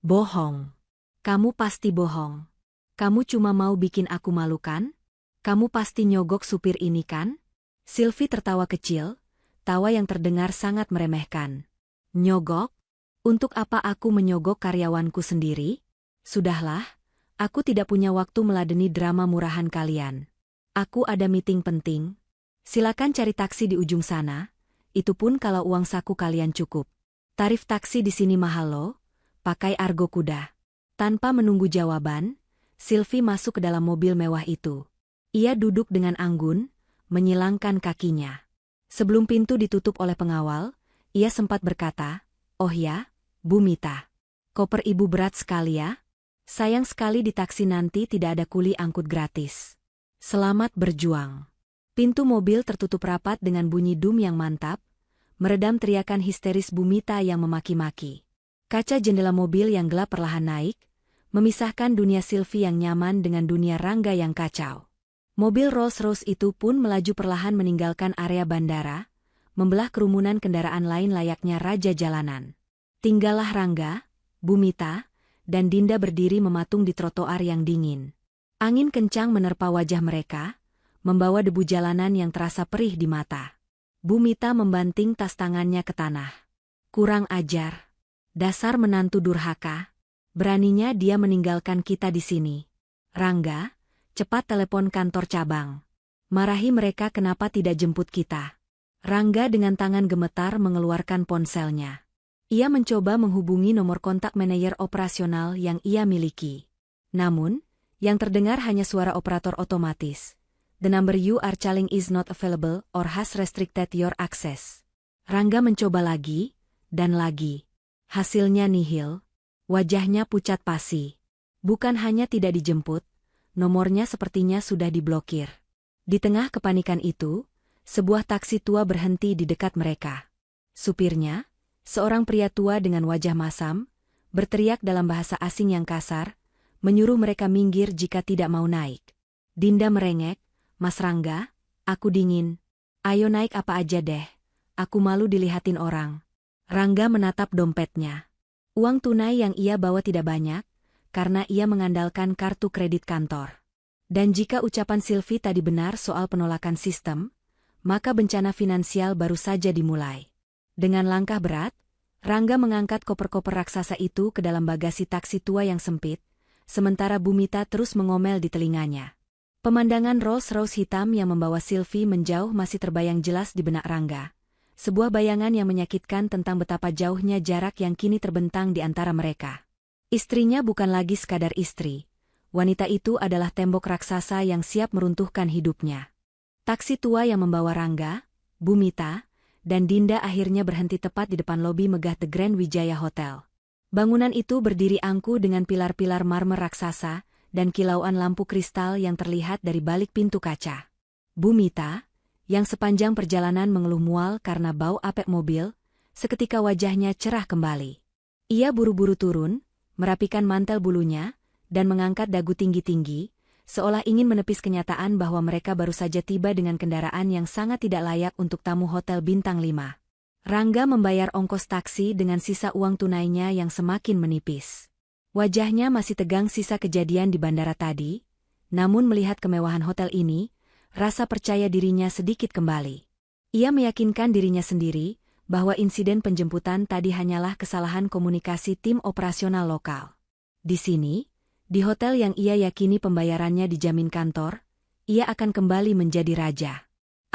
Bohong. Kamu pasti bohong. Kamu cuma mau bikin aku malu kan? Kamu pasti nyogok supir ini kan? Sylvie tertawa kecil, tawa yang terdengar sangat meremehkan. Nyogok? Untuk apa aku menyogok karyawanku sendiri? Sudahlah, aku tidak punya waktu meladeni drama murahan kalian. Aku ada meeting penting. Silakan cari taksi di ujung sana. Itu pun kalau uang saku kalian cukup. Tarif taksi di sini mahal loh, pakai argo kuda. Tanpa menunggu jawaban, Sylvie masuk ke dalam mobil mewah itu. Ia duduk dengan anggun, menyilangkan kakinya. Sebelum pintu ditutup oleh pengawal, ia sempat berkata, "Oh ya, Bumita. Koper ibu berat sekali ya? Sayang sekali di taksi nanti tidak ada kuli angkut gratis. Selamat berjuang." Pintu mobil tertutup rapat dengan bunyi dum yang mantap, meredam teriakan histeris Bumita yang memaki-maki. Kaca jendela mobil yang gelap perlahan naik, memisahkan dunia Sylvie yang nyaman dengan dunia Rangga yang kacau. Mobil Rolls-Royce itu pun melaju perlahan meninggalkan area bandara, membelah kerumunan kendaraan lain layaknya raja jalanan. Tinggallah Rangga, Bumita, dan Dinda berdiri mematung di trotoar yang dingin. Angin kencang menerpa wajah mereka, membawa debu jalanan yang terasa perih di mata. Bumita membanting tas tangannya ke tanah. Kurang ajar. Dasar menantu durhaka. Beraninya dia meninggalkan kita di sini. Rangga, cepat telepon kantor cabang. Marahi mereka kenapa tidak jemput kita. Rangga dengan tangan gemetar mengeluarkan ponselnya. Ia mencoba menghubungi nomor kontak manajer operasional yang ia miliki. Namun, yang terdengar hanya suara operator otomatis. The number you are calling is not available or has restricted your access. Rangga mencoba lagi, dan lagi. Hasilnya nihil. Wajahnya pucat pasi. Bukan hanya tidak dijemput, nomornya sepertinya sudah diblokir. Di tengah kepanikan itu, sebuah taksi tua berhenti di dekat mereka. Supirnya, seorang pria tua dengan wajah masam, berteriak dalam bahasa asing yang kasar, menyuruh mereka minggir jika tidak mau naik. Dinda merengek, "Mas Rangga, aku dingin. Ayo naik apa aja deh. Aku malu dilihatin orang." Rangga menatap dompetnya. Uang tunai yang ia bawa tidak banyak, karena ia mengandalkan kartu kredit kantor. Dan jika ucapan Sylvie tadi benar soal penolakan sistem, maka bencana finansial baru saja dimulai. Dengan langkah berat, Rangga mengangkat koper-koper raksasa itu ke dalam bagasi taksi tua yang sempit, sementara Bumita terus mengomel di telinganya. Pemandangan Rolls-Royce hitam yang membawa Sylvie menjauh masih terbayang jelas di benak Rangga. Sebuah bayangan yang menyakitkan tentang betapa jauhnya jarak yang kini terbentang di antara mereka. Istrinya bukan lagi sekadar istri. Wanita itu adalah tembok raksasa yang siap meruntuhkan hidupnya. Taksi tua yang membawa Rangga, Bumita, dan Dinda akhirnya berhenti tepat di depan lobi megah The Grand Wijaya Hotel. Bangunan itu berdiri angkuh dengan pilar-pilar marmer raksasa dan kilauan lampu kristal yang terlihat dari balik pintu kaca. Bumita, yang sepanjang perjalanan mengeluh mual karena bau apek mobil, seketika wajahnya cerah kembali. Ia buru-buru turun, merapikan mantel bulunya, dan mengangkat dagu tinggi-tinggi, seolah ingin menepis kenyataan bahwa mereka baru saja tiba dengan kendaraan yang sangat tidak layak untuk tamu hotel bintang 5. Rangga membayar ongkos taksi dengan sisa uang tunainya yang semakin menipis. Wajahnya masih tegang sisa kejadian di bandara tadi, namun melihat kemewahan hotel ini, rasa percaya dirinya sedikit kembali. Ia meyakinkan dirinya sendiri bahwa insiden penjemputan tadi hanyalah kesalahan komunikasi tim operasional lokal. Di sini, di hotel yang ia yakini pembayarannya dijamin kantor, ia akan kembali menjadi raja.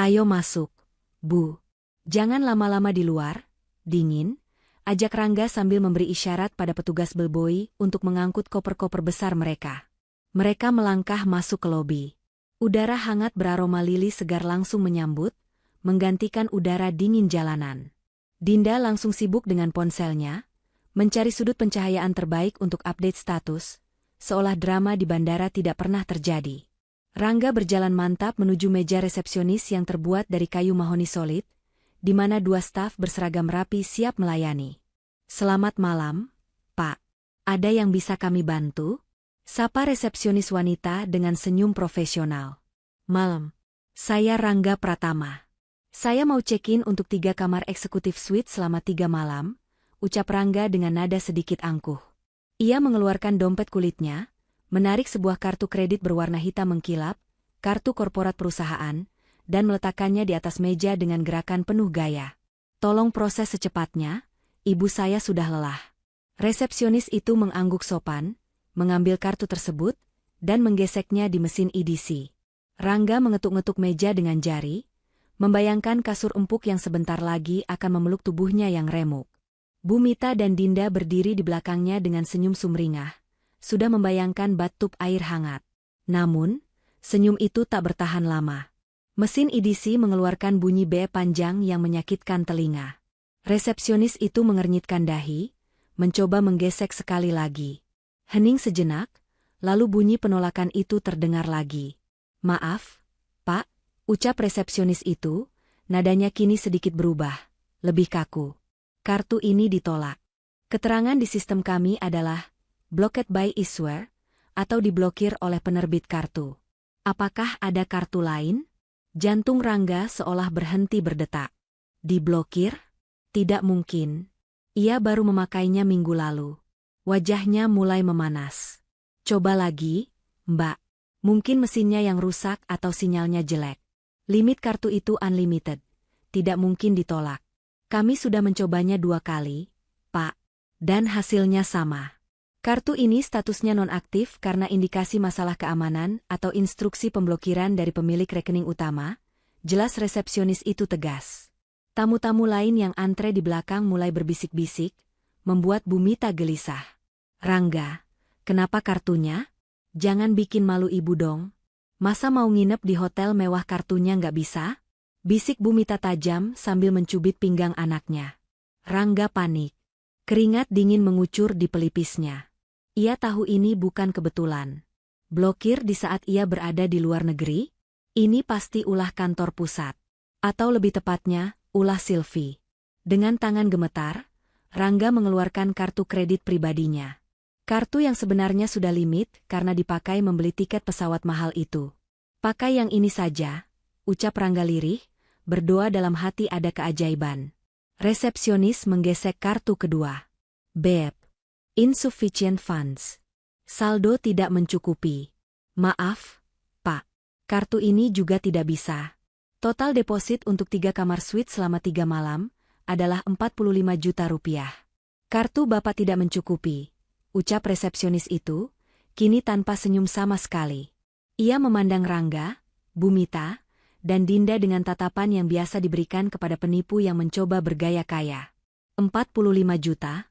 "Ayo masuk, Bu. Jangan lama-lama di luar, dingin," ajak Rangga sambil memberi isyarat pada petugas bellboy untuk mengangkut koper-koper besar mereka. Mereka melangkah masuk ke lobi. Udara hangat beraroma lili segar langsung menyambut, menggantikan udara dingin jalanan. Dinda langsung sibuk dengan ponselnya, mencari sudut pencahayaan terbaik untuk update status, seolah drama di bandara tidak pernah terjadi. Rangga berjalan mantap menuju meja resepsionis yang terbuat dari kayu mahoni solid, di mana dua staf berseragam rapi siap melayani. "Selamat malam, Pak. Ada yang bisa kami bantu?" Sapa resepsionis wanita dengan senyum profesional. "Malam. Saya Rangga Pratama. Saya mau check-in untuk 3 kamar eksekutif suite selama 3 malam, ucap Rangga dengan nada sedikit angkuh. Ia mengeluarkan dompet kulitnya, menarik sebuah kartu kredit berwarna hitam mengkilap, kartu korporat perusahaan, dan meletakkannya di atas meja dengan gerakan penuh gaya. "Tolong proses secepatnya, ibu saya sudah lelah." Resepsionis itu mengangguk sopan, mengambil kartu tersebut, dan menggeseknya di mesin EDC. Rangga mengetuk-ngetuk meja dengan jari, membayangkan kasur empuk yang sebentar lagi akan memeluk tubuhnya yang remuk. Bumita dan Dinda berdiri di belakangnya dengan senyum sumringah, sudah membayangkan bathtub air hangat. Namun, senyum itu tak bertahan lama. Mesin EDC mengeluarkan bunyi beep panjang yang menyakitkan telinga. Resepsionis itu mengernyitkan dahi, mencoba menggesek sekali lagi. Hening sejenak, lalu bunyi penolakan itu terdengar lagi. "Maaf, Pak," ucap resepsionis itu, nadanya kini sedikit berubah, lebih kaku. "Kartu ini ditolak. Keterangan di sistem kami adalah blocked by issuer, atau diblokir oleh penerbit kartu. Apakah ada kartu lain?" Jantung Rangga seolah berhenti berdetak. "Diblokir? Tidak mungkin. Ia baru memakainya minggu lalu." Wajahnya mulai memanas. "Coba lagi, Mbak. Mungkin mesinnya yang rusak atau sinyalnya jelek. Limit kartu itu unlimited. Tidak mungkin ditolak. Kami sudah mencobanya 2 kali, Pak. Dan hasilnya sama." Kartu ini statusnya nonaktif karena indikasi masalah keamanan atau instruksi pemblokiran dari pemilik rekening utama. Jelas resepsionis itu tegas. Tamu-tamu lain yang antre di belakang mulai berbisik-bisik, membuat Bumita gelisah. Rangga, kenapa kartunya? Jangan bikin malu ibu dong. Masa mau nginep di hotel mewah kartunya nggak bisa? Bisik Bumita tajam sambil mencubit pinggang anaknya. Rangga panik. Keringat dingin mengucur di pelipisnya. Ia tahu ini bukan kebetulan. Blokir di saat ia berada di luar negeri? Ini pasti ulah kantor pusat. Atau lebih tepatnya, ulah Sylvie. Dengan tangan gemetar, Rangga mengeluarkan kartu kredit pribadinya. Kartu yang sebenarnya sudah limit karena dipakai membeli tiket pesawat mahal itu. Pakai yang ini saja, ucap Rangga lirih, berdoa dalam hati ada keajaiban. Resepsionis menggesek kartu kedua. Beb. Insufficient funds. Saldo tidak mencukupi. Maaf, Pak. Kartu ini juga tidak bisa. Total deposit untuk 3 kamar suite selama 3 malam adalah 45 juta rupiah. Kartu Bapak tidak mencukupi, ucap resepsionis itu, kini tanpa senyum sama sekali. Ia memandang Rangga, Bumita, dan Dinda dengan tatapan yang biasa diberikan kepada penipu yang mencoba bergaya kaya. 45 juta?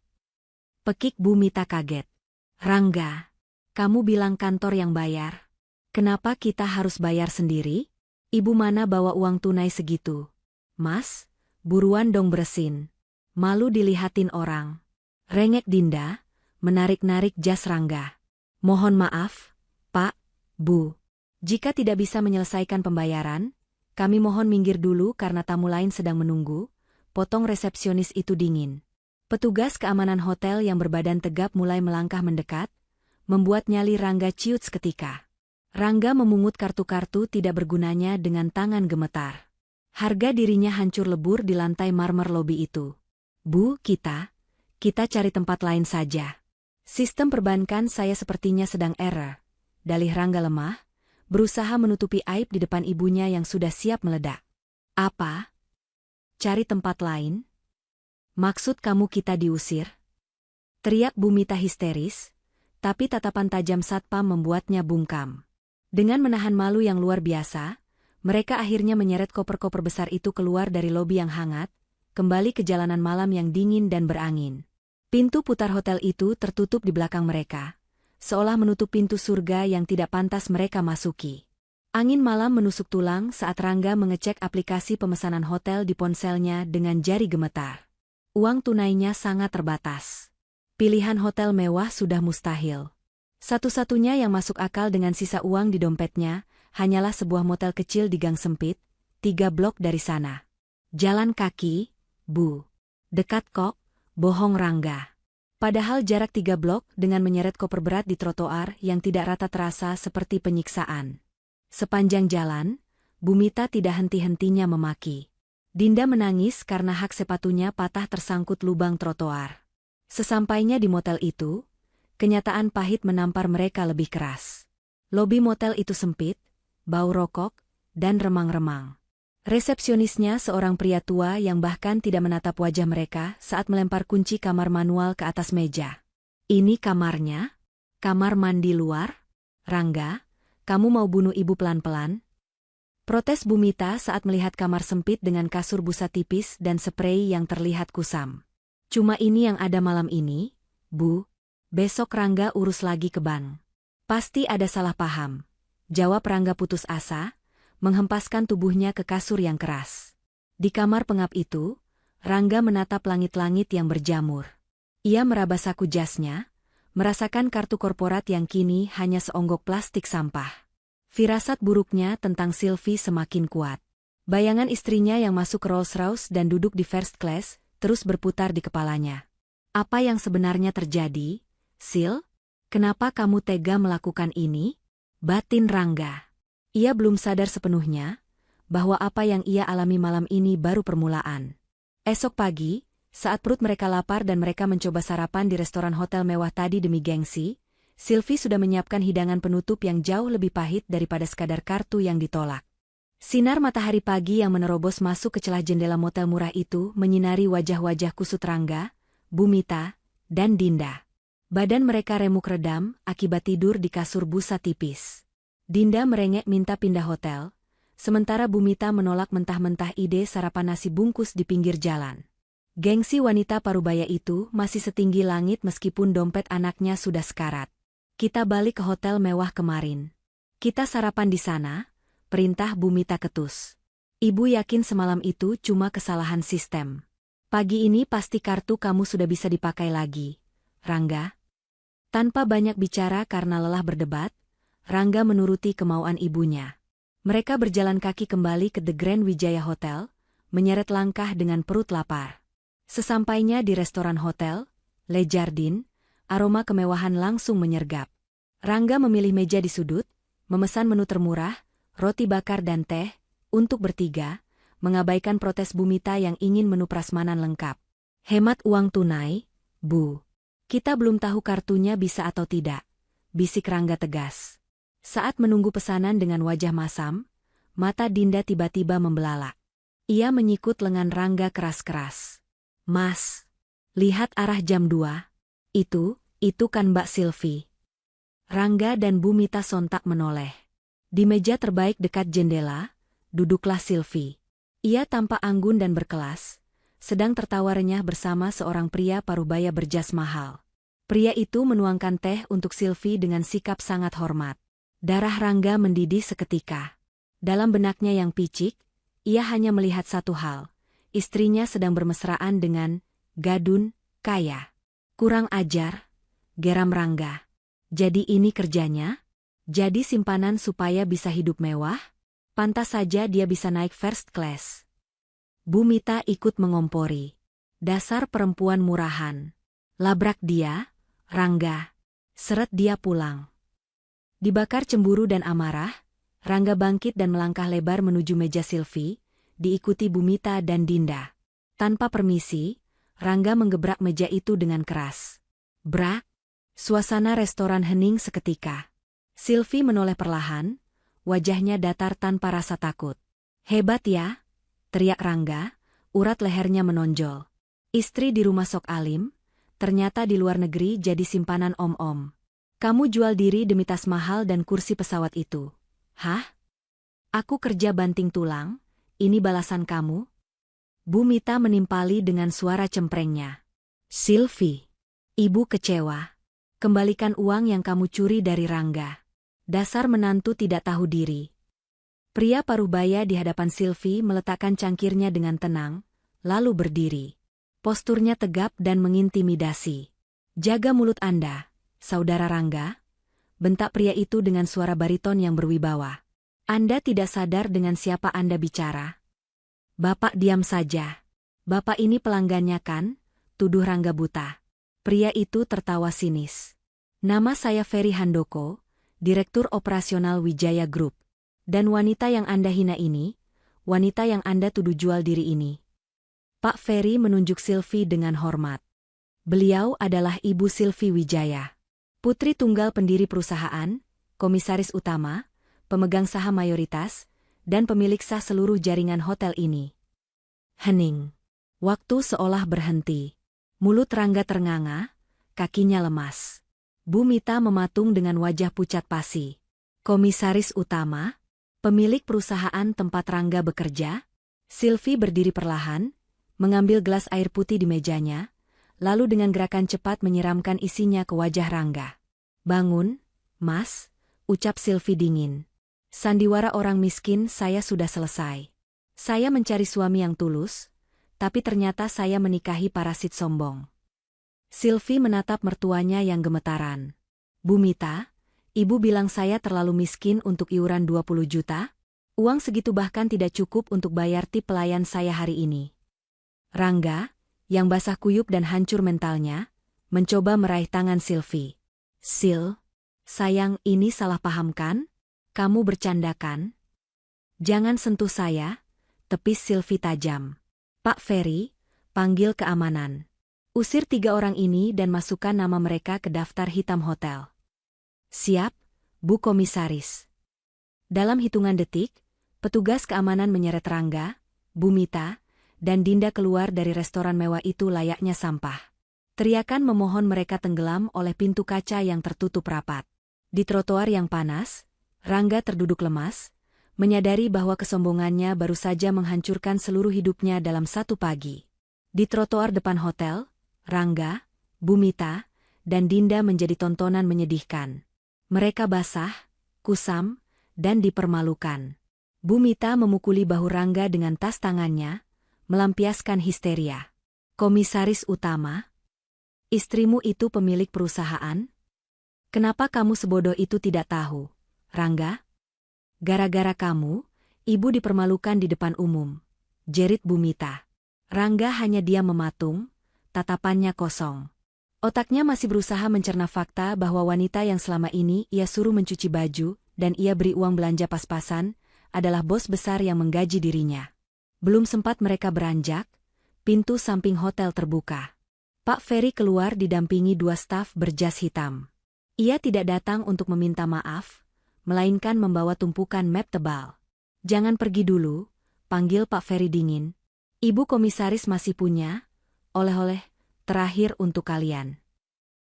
Pekik Bumita kaget. Rangga, kamu bilang kantor yang bayar. Kenapa kita harus bayar sendiri? Ibu mana bawa uang tunai segitu? Mas, buruan dong beresin. Malu dilihatin orang. Rengek Dinda, menarik-narik jas Rangga. Mohon maaf, Pak, Bu. Jika tidak bisa menyelesaikan pembayaran, kami mohon minggir dulu karena tamu lain sedang menunggu, potong resepsionis itu dingin. Petugas keamanan hotel yang berbadan tegap mulai melangkah mendekat, membuat nyali Rangga ciut seketika. Rangga memungut kartu-kartu tidak bergunanya dengan tangan gemetar. Harga dirinya hancur lebur di lantai marmer lobi itu. Bu, kita cari tempat lain saja. Sistem perbankan saya sepertinya sedang error. Dalih Rangga lemah, berusaha menutupi aib di depan ibunya yang sudah siap meledak. Apa? Cari tempat lain? Maksud kamu kita diusir? Teriak Bumita histeris, tapi tatapan tajam satpam membuatnya bungkam. Dengan menahan malu yang luar biasa, mereka akhirnya menyeret koper-koper besar itu keluar dari lobi yang hangat, kembali ke jalanan malam yang dingin dan berangin. Pintu putar hotel itu tertutup di belakang mereka, seolah menutup pintu surga yang tidak pantas mereka masuki. Angin malam menusuk tulang saat Rangga mengecek aplikasi pemesanan hotel di ponselnya dengan jari gemetar. Uang tunainya sangat terbatas. Pilihan hotel mewah sudah mustahil. Satu-satunya yang masuk akal dengan sisa uang di dompetnya hanyalah sebuah motel kecil di gang sempit, 3 blok dari sana. Jalan kaki, Bu. Dekat kok, bohong Rangga. Padahal jarak 3 blok dengan menyeret koper berat di trotoar yang tidak rata terasa seperti penyiksaan. Sepanjang jalan, Bumita tidak henti-hentinya memaki. Dinda menangis karena hak sepatunya patah tersangkut lubang trotoar. Sesampainya di motel itu, kenyataan pahit menampar mereka lebih keras. Lobi motel itu sempit, bau rokok, dan remang-remang. Resepsionisnya seorang pria tua yang bahkan tidak menatap wajah mereka saat melempar kunci kamar manual ke atas meja. Ini kamarnya? Kamar mandi luar? Rangga, kamu mau bunuh ibu pelan-pelan? Protes Bumita saat melihat kamar sempit dengan kasur busa tipis dan sprei yang terlihat kusam. Cuma ini yang ada malam ini, Bu. Besok Rangga urus lagi ke bank. Pasti ada salah paham. Jawab Rangga putus asa, menghempaskan tubuhnya ke kasur yang keras. Di kamar pengap itu, Rangga menatap langit-langit yang berjamur. Ia meraba saku jasnya, merasakan kartu korporat yang kini hanya seonggok plastik sampah. Firasat buruknya tentang Sylvie semakin kuat. Bayangan istrinya yang masuk ke Rolls-Royce dan duduk di first class terus berputar di kepalanya. Apa yang sebenarnya terjadi, Sil? Kenapa kamu tega melakukan ini? Batin Rangga. Ia belum sadar sepenuhnya bahwa apa yang ia alami malam ini baru permulaan. Esok pagi, saat perut mereka lapar dan mereka mencoba sarapan di restoran hotel mewah tadi demi gengsi, Sylvie sudah menyiapkan hidangan penutup yang jauh lebih pahit daripada sekadar kartu yang ditolak. Sinar matahari pagi yang menerobos masuk ke celah jendela motel murah itu menyinari wajah-wajah kusut Rangga, Bumita, dan Dinda. Badan mereka remuk redam akibat tidur di kasur busa tipis. Dinda merengek minta pindah hotel, sementara Bumita menolak mentah-mentah ide sarapan nasi bungkus di pinggir jalan. Gengsi wanita parubaya itu masih setinggi langit meskipun dompet anaknya sudah sekarat. Kita balik ke hotel mewah kemarin. Kita sarapan di sana, perintah Bumita ketus. Ibu yakin semalam itu cuma kesalahan sistem. Pagi ini pasti kartu kamu sudah bisa dipakai lagi, Rangga. Tanpa banyak bicara karena lelah berdebat, Rangga menuruti kemauan ibunya. Mereka berjalan kaki kembali ke The Grand Wijaya Hotel, menyeret langkah dengan perut lapar. Sesampainya di restoran hotel, Le Jardin, aroma kemewahan langsung menyergap. Rangga memilih meja di sudut, memesan menu termurah, roti bakar dan teh, untuk bertiga, mengabaikan protes Bumita yang ingin menu prasmanan lengkap. Hemat uang tunai, Bu. Kita belum tahu kartunya bisa atau tidak, bisik Rangga tegas. Saat menunggu pesanan dengan wajah masam, mata Dinda tiba-tiba membelalak. Ia menyikut lengan Rangga keras-keras. Mas, lihat arah jam 2. Itu kan Mbak Silvi. Rangga dan Bumita sontak menoleh. Di meja terbaik dekat jendela, duduklah Silvi. Ia tampak anggun dan berkelas, sedang tertawa renyah bersama seorang pria parubaya berjas mahal. Pria itu menuangkan teh untuk Silvi dengan sikap sangat hormat. Darah Rangga mendidih seketika. Dalam benaknya yang picik, ia hanya melihat satu hal. Istrinya sedang bermesraan dengan gadun, kaya. Kurang ajar, geram Rangga. Jadi ini kerjanya? Jadi simpanan supaya bisa hidup mewah? Pantas saja dia bisa naik first class. Bumita ikut mengompori. Dasar perempuan murahan. Labrak dia, Rangga. Seret dia pulang. Dibakar cemburu dan amarah, Rangga bangkit dan melangkah lebar menuju meja Silvi, diikuti Bumita dan Dinda. Tanpa permisi, Rangga menggebrak meja itu dengan keras. Brak! Suasana restoran hening seketika. Silvi menoleh perlahan, wajahnya datar tanpa rasa takut. Hebat ya, teriak Rangga, urat lehernya menonjol. Istri di rumah Sok Alim, ternyata di luar negeri jadi simpanan om-om. Kamu jual diri demi tas mahal dan kursi pesawat itu. Hah? Aku kerja banting tulang, ini balasan kamu? Bumita menimpali dengan suara cemprengnya. Silvi, ibu kecewa. Kembalikan uang yang kamu curi dari Rangga. Dasar menantu tidak tahu diri. Pria parubaya di hadapan Silvi meletakkan cangkirnya dengan tenang, lalu berdiri. Posturnya tegap dan mengintimidasi. Jaga mulut Anda, Saudara Rangga, bentak pria itu dengan suara bariton yang berwibawa. Anda tidak sadar dengan siapa Anda bicara? Bapak diam saja. Bapak ini pelanggannya kan? Tuduh Rangga buta. Pria itu tertawa sinis. Nama saya Ferry Handoko, Direktur Operasional Wijaya Group. Dan wanita yang Anda hina ini, wanita yang Anda tuduh jual diri ini. Pak Ferry menunjuk Silvi dengan hormat. Beliau adalah Ibu Silvi Wijaya. Putri tunggal pendiri perusahaan, komisaris utama, pemegang saham mayoritas, dan pemilik sah seluruh jaringan hotel ini. Hening. Waktu seolah berhenti. Mulut Rangga ternganga, kakinya lemas. Bumita mematung dengan wajah pucat pasi. Komisaris utama? Pemilik perusahaan tempat Rangga bekerja? Silvi berdiri perlahan, mengambil gelas air putih di mejanya, lalu dengan gerakan cepat menyiramkan isinya ke wajah Rangga. Bangun, Mas, ucap Silvi dingin. Sandiwara orang miskin saya sudah selesai. Saya mencari suami yang tulus, tapi ternyata saya menikahi parasit sombong. Silvi menatap mertuanya yang gemetaran. Bumita, ibu bilang saya terlalu miskin untuk iuran 20 juta? Uang segitu bahkan tidak cukup untuk bayar tip pelayan saya hari ini. Rangga, yang basah kuyup dan hancur mentalnya, mencoba meraih tangan Silvi. Sil, sayang ini salah paham kan? Kamu bercanda kan? Jangan sentuh saya, tepis Silvi tajam. Pak Ferry, panggil keamanan. Usir 3 orang ini dan masukkan nama mereka ke daftar hitam hotel. Siap, Bu Komisaris. Dalam hitungan detik, petugas keamanan menyeret Rangga, Bumita, dan Dinda keluar dari restoran mewah itu layaknya sampah. Teriakan memohon mereka tenggelam oleh pintu kaca yang tertutup rapat. Di trotoar yang panas, Rangga terduduk lemas, menyadari bahwa kesombongannya baru saja menghancurkan seluruh hidupnya dalam satu pagi. Di trotoar depan hotel, Rangga, Bumita, dan Dinda menjadi tontonan menyedihkan. Mereka basah, kusam, dan dipermalukan. Bumita memukuli bahu Rangga dengan tas tangannya, melampiaskan histeria. Komisaris utama? Istrimu itu pemilik perusahaan? Kenapa kamu sebodoh itu tidak tahu, Rangga? Gara-gara kamu, ibu dipermalukan di depan umum, jerit Bumita. Rangga hanya diam mematung, tatapannya kosong. Otaknya masih berusaha mencerna fakta bahwa wanita yang selama ini ia suruh mencuci baju dan ia beri uang belanja pas-pasan adalah bos besar yang menggaji dirinya. Belum sempat mereka beranjak, pintu samping hotel terbuka. Pak Ferry keluar didampingi 2 staf berjas hitam. Ia tidak datang untuk meminta maaf, melainkan membawa tumpukan map tebal. "Jangan pergi dulu," panggil Pak Ferry dingin. "Ibu komisaris masih punya oleh-oleh terakhir untuk kalian."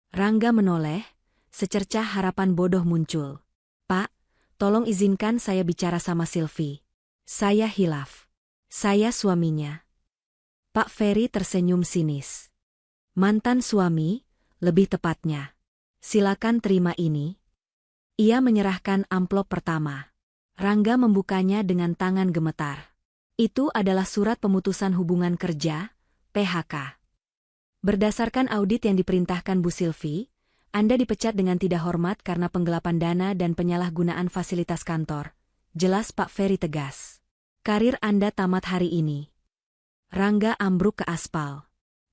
Rangga menoleh, secercah harapan bodoh muncul. "Pak, tolong izinkan saya bicara sama Sylvie. Saya hilaf. Saya suaminya." Pak Ferry tersenyum sinis. "Mantan suami, lebih tepatnya. Silakan terima ini." Ia menyerahkan amplop pertama. Rangga membukanya dengan tangan gemetar. Itu adalah surat pemutusan hubungan kerja, PHK. Berdasarkan audit yang diperintahkan Bu Sylvie, Anda dipecat dengan tidak hormat karena penggelapan dana dan penyalahgunaan fasilitas kantor. Jelas Pak Ferry tegas. "Karir Anda tamat hari ini." Rangga ambruk ke aspal.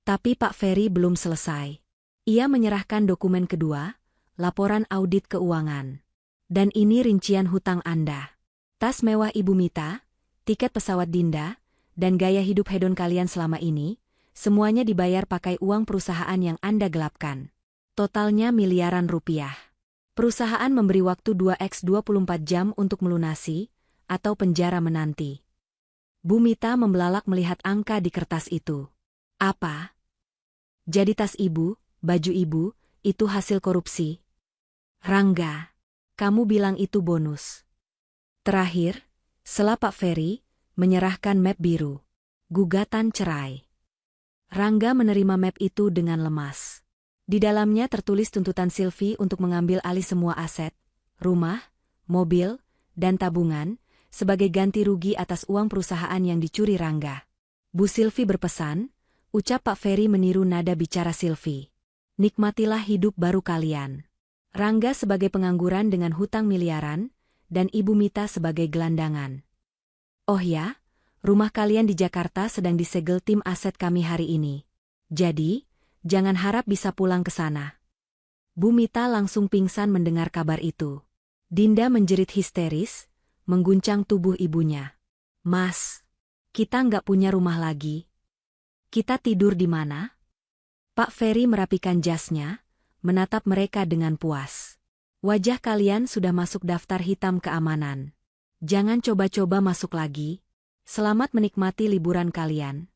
Tapi Pak Ferry belum selesai. Ia menyerahkan dokumen kedua, laporan audit keuangan. "Dan ini rincian hutang Anda. Tas mewah Ibu Mita, tiket pesawat Dinda, dan gaya hidup hedon kalian selama ini, semuanya dibayar pakai uang perusahaan yang Anda gelapkan. Totalnya miliaran rupiah. Perusahaan memberi waktu 2x 24 jam untuk melunasi, atau penjara menanti." Bu Mita membelalak melihat angka di kertas itu. "Apa? Jadi tas ibu, baju ibu, itu hasil korupsi?" "Rangga, kamu bilang itu bonus." Terakhir, setelah Pak Ferry menyerahkan map biru. Gugatan cerai. Rangga menerima map itu dengan lemas. Di dalamnya tertulis tuntutan Sylvie untuk mengambil alih semua aset, rumah, mobil, dan tabungan, sebagai ganti rugi atas uang perusahaan yang dicuri Rangga. Bu Sylvie berpesan, ucap Pak Ferry meniru nada bicara Sylvie. "Nikmatilah hidup baru kalian. Rangga sebagai pengangguran dengan hutang miliaran, dan Ibu Mita sebagai gelandangan. Oh ya, rumah kalian di Jakarta sedang disegel tim aset kami hari ini. Jadi, jangan harap bisa pulang ke sana." Bu Mita langsung pingsan mendengar kabar itu. Dinda menjerit histeris, mengguncang tubuh ibunya. "Mas, kita nggak punya rumah lagi. Kita tidur di mana?" Pak Ferry merapikan jasnya, menatap mereka dengan puas. "Wajah kalian sudah masuk daftar hitam keamanan. Jangan coba-coba masuk lagi. Selamat menikmati liburan kalian."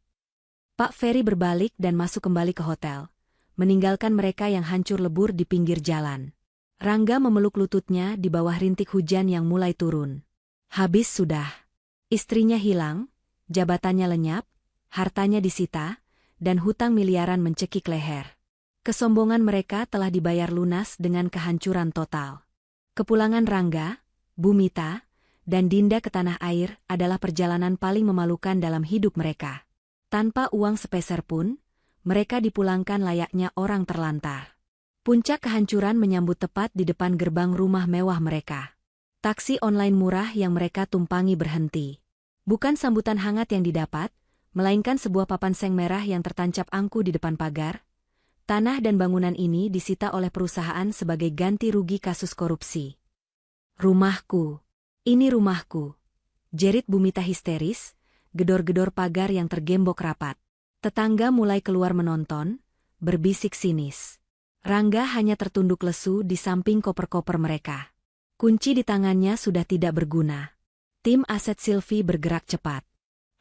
Pak Ferry berbalik dan masuk kembali ke hotel, meninggalkan mereka yang hancur lebur di pinggir jalan. Rangga memeluk lututnya di bawah rintik hujan yang mulai turun. Habis sudah. Istrinya hilang, jabatannya lenyap, hartanya disita, dan hutang miliaran mencekik leher. Kesombongan mereka telah dibayar lunas dengan kehancuran total. Kepulangan Rangga, Bu Mita, dan Dinda ke tanah air adalah perjalanan paling memalukan dalam hidup mereka. Tanpa uang sepeser pun, mereka dipulangkan layaknya orang terlantar. Puncak kehancuran menyambut tepat di depan gerbang rumah mewah mereka. Taksi online murah yang mereka tumpangi berhenti. Bukan sambutan hangat yang didapat, melainkan sebuah papan seng merah yang tertancap angku di depan pagar. Tanah dan bangunan ini disita oleh perusahaan sebagai ganti rugi kasus korupsi. "Rumahku. Ini rumahku," jerit Bu Mita histeris, gedor-gedor pagar yang tergembok rapat. Tetangga mulai keluar menonton, berbisik sinis. Rangga hanya tertunduk lesu di samping koper-koper mereka. Kunci di tangannya sudah tidak berguna. Tim aset Sylvie bergerak cepat.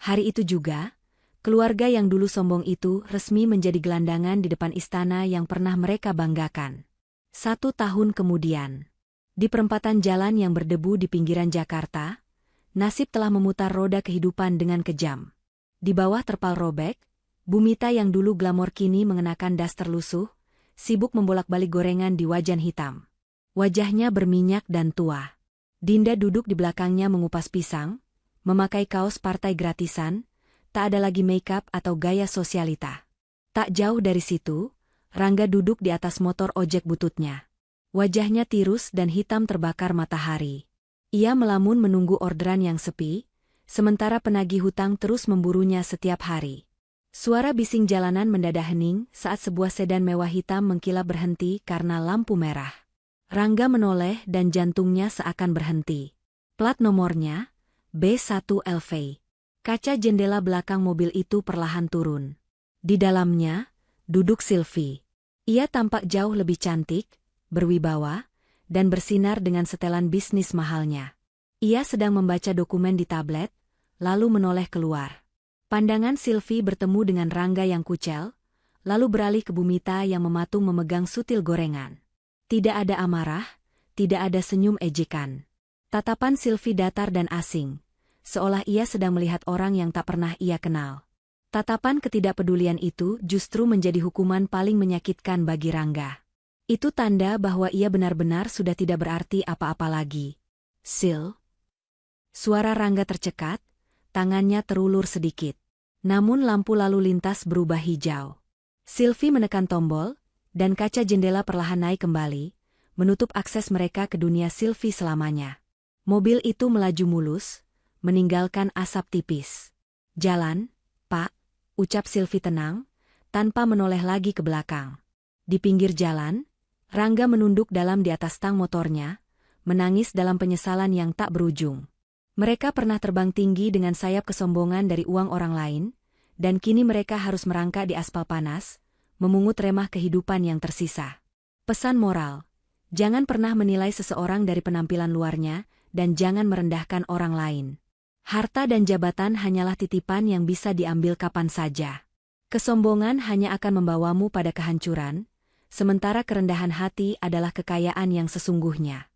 Hari itu juga, Keluarga yang dulu sombong itu resmi menjadi gelandangan di depan istana yang pernah mereka banggakan. 1 tahun kemudian, di perempatan jalan yang berdebu di pinggiran Jakarta, nasib telah memutar roda kehidupan dengan kejam. Di bawah terpal robek, Bumita yang dulu glamor kini mengenakan daster lusuh, sibuk membolak-balik gorengan di wajan hitam. Wajahnya berminyak dan tua. Dinda duduk di belakangnya mengupas pisang, memakai kaos partai gratisan, tak ada lagi make-up atau gaya sosialita. Tak jauh dari situ, Rangga duduk di atas motor ojek bututnya. Wajahnya tirus dan hitam terbakar matahari. Ia melamun menunggu orderan yang sepi, sementara penagih hutang terus memburunya setiap hari. Suara bising jalanan mendadak hening saat sebuah sedan mewah hitam mengkilap berhenti karena lampu merah. Rangga menoleh dan jantungnya seakan berhenti. Plat nomornya, B1LV. Kaca jendela belakang mobil itu perlahan turun. Di dalamnya, duduk Sylvie. Ia tampak jauh lebih cantik, berwibawa, dan bersinar dengan setelan bisnis mahalnya. Ia sedang membaca dokumen di tablet, lalu menoleh keluar. Pandangan Sylvie bertemu dengan Rangga yang kucel, lalu beralih ke Bumita yang mematung memegang sutil gorengan. Tidak ada amarah, tidak ada senyum ejekan. Tatapan Sylvie datar dan asing, seolah ia sedang melihat orang yang tak pernah ia kenal. Tatapan ketidakpedulian itu justru menjadi hukuman paling menyakitkan bagi Rangga. Itu tanda bahwa ia benar-benar sudah tidak berarti apa-apa lagi. Sil. Suara Rangga tercekat, tangannya terulur sedikit. Namun lampu lalu lintas berubah hijau. Sylvie menekan tombol, dan kaca jendela perlahan naik kembali, menutup akses mereka ke dunia Sylvie selamanya. Mobil itu melaju mulus, meninggalkan asap tipis. Jalan, Pak, ucap Sylvie tenang, tanpa menoleh lagi ke belakang. Di pinggir jalan, Rangga menunduk dalam di atas tang motornya, menangis dalam penyesalan yang tak berujung. Mereka pernah terbang tinggi dengan sayap kesombongan dari uang orang lain, dan kini mereka harus merangkak di aspal panas, memungut remah kehidupan yang tersisa. Pesan moral, jangan pernah menilai seseorang dari penampilan luarnya, dan jangan merendahkan orang lain. Harta dan jabatan hanyalah titipan yang bisa diambil kapan saja. Kesombongan hanya akan membawamu pada kehancuran, sementara kerendahan hati adalah kekayaan yang sesungguhnya.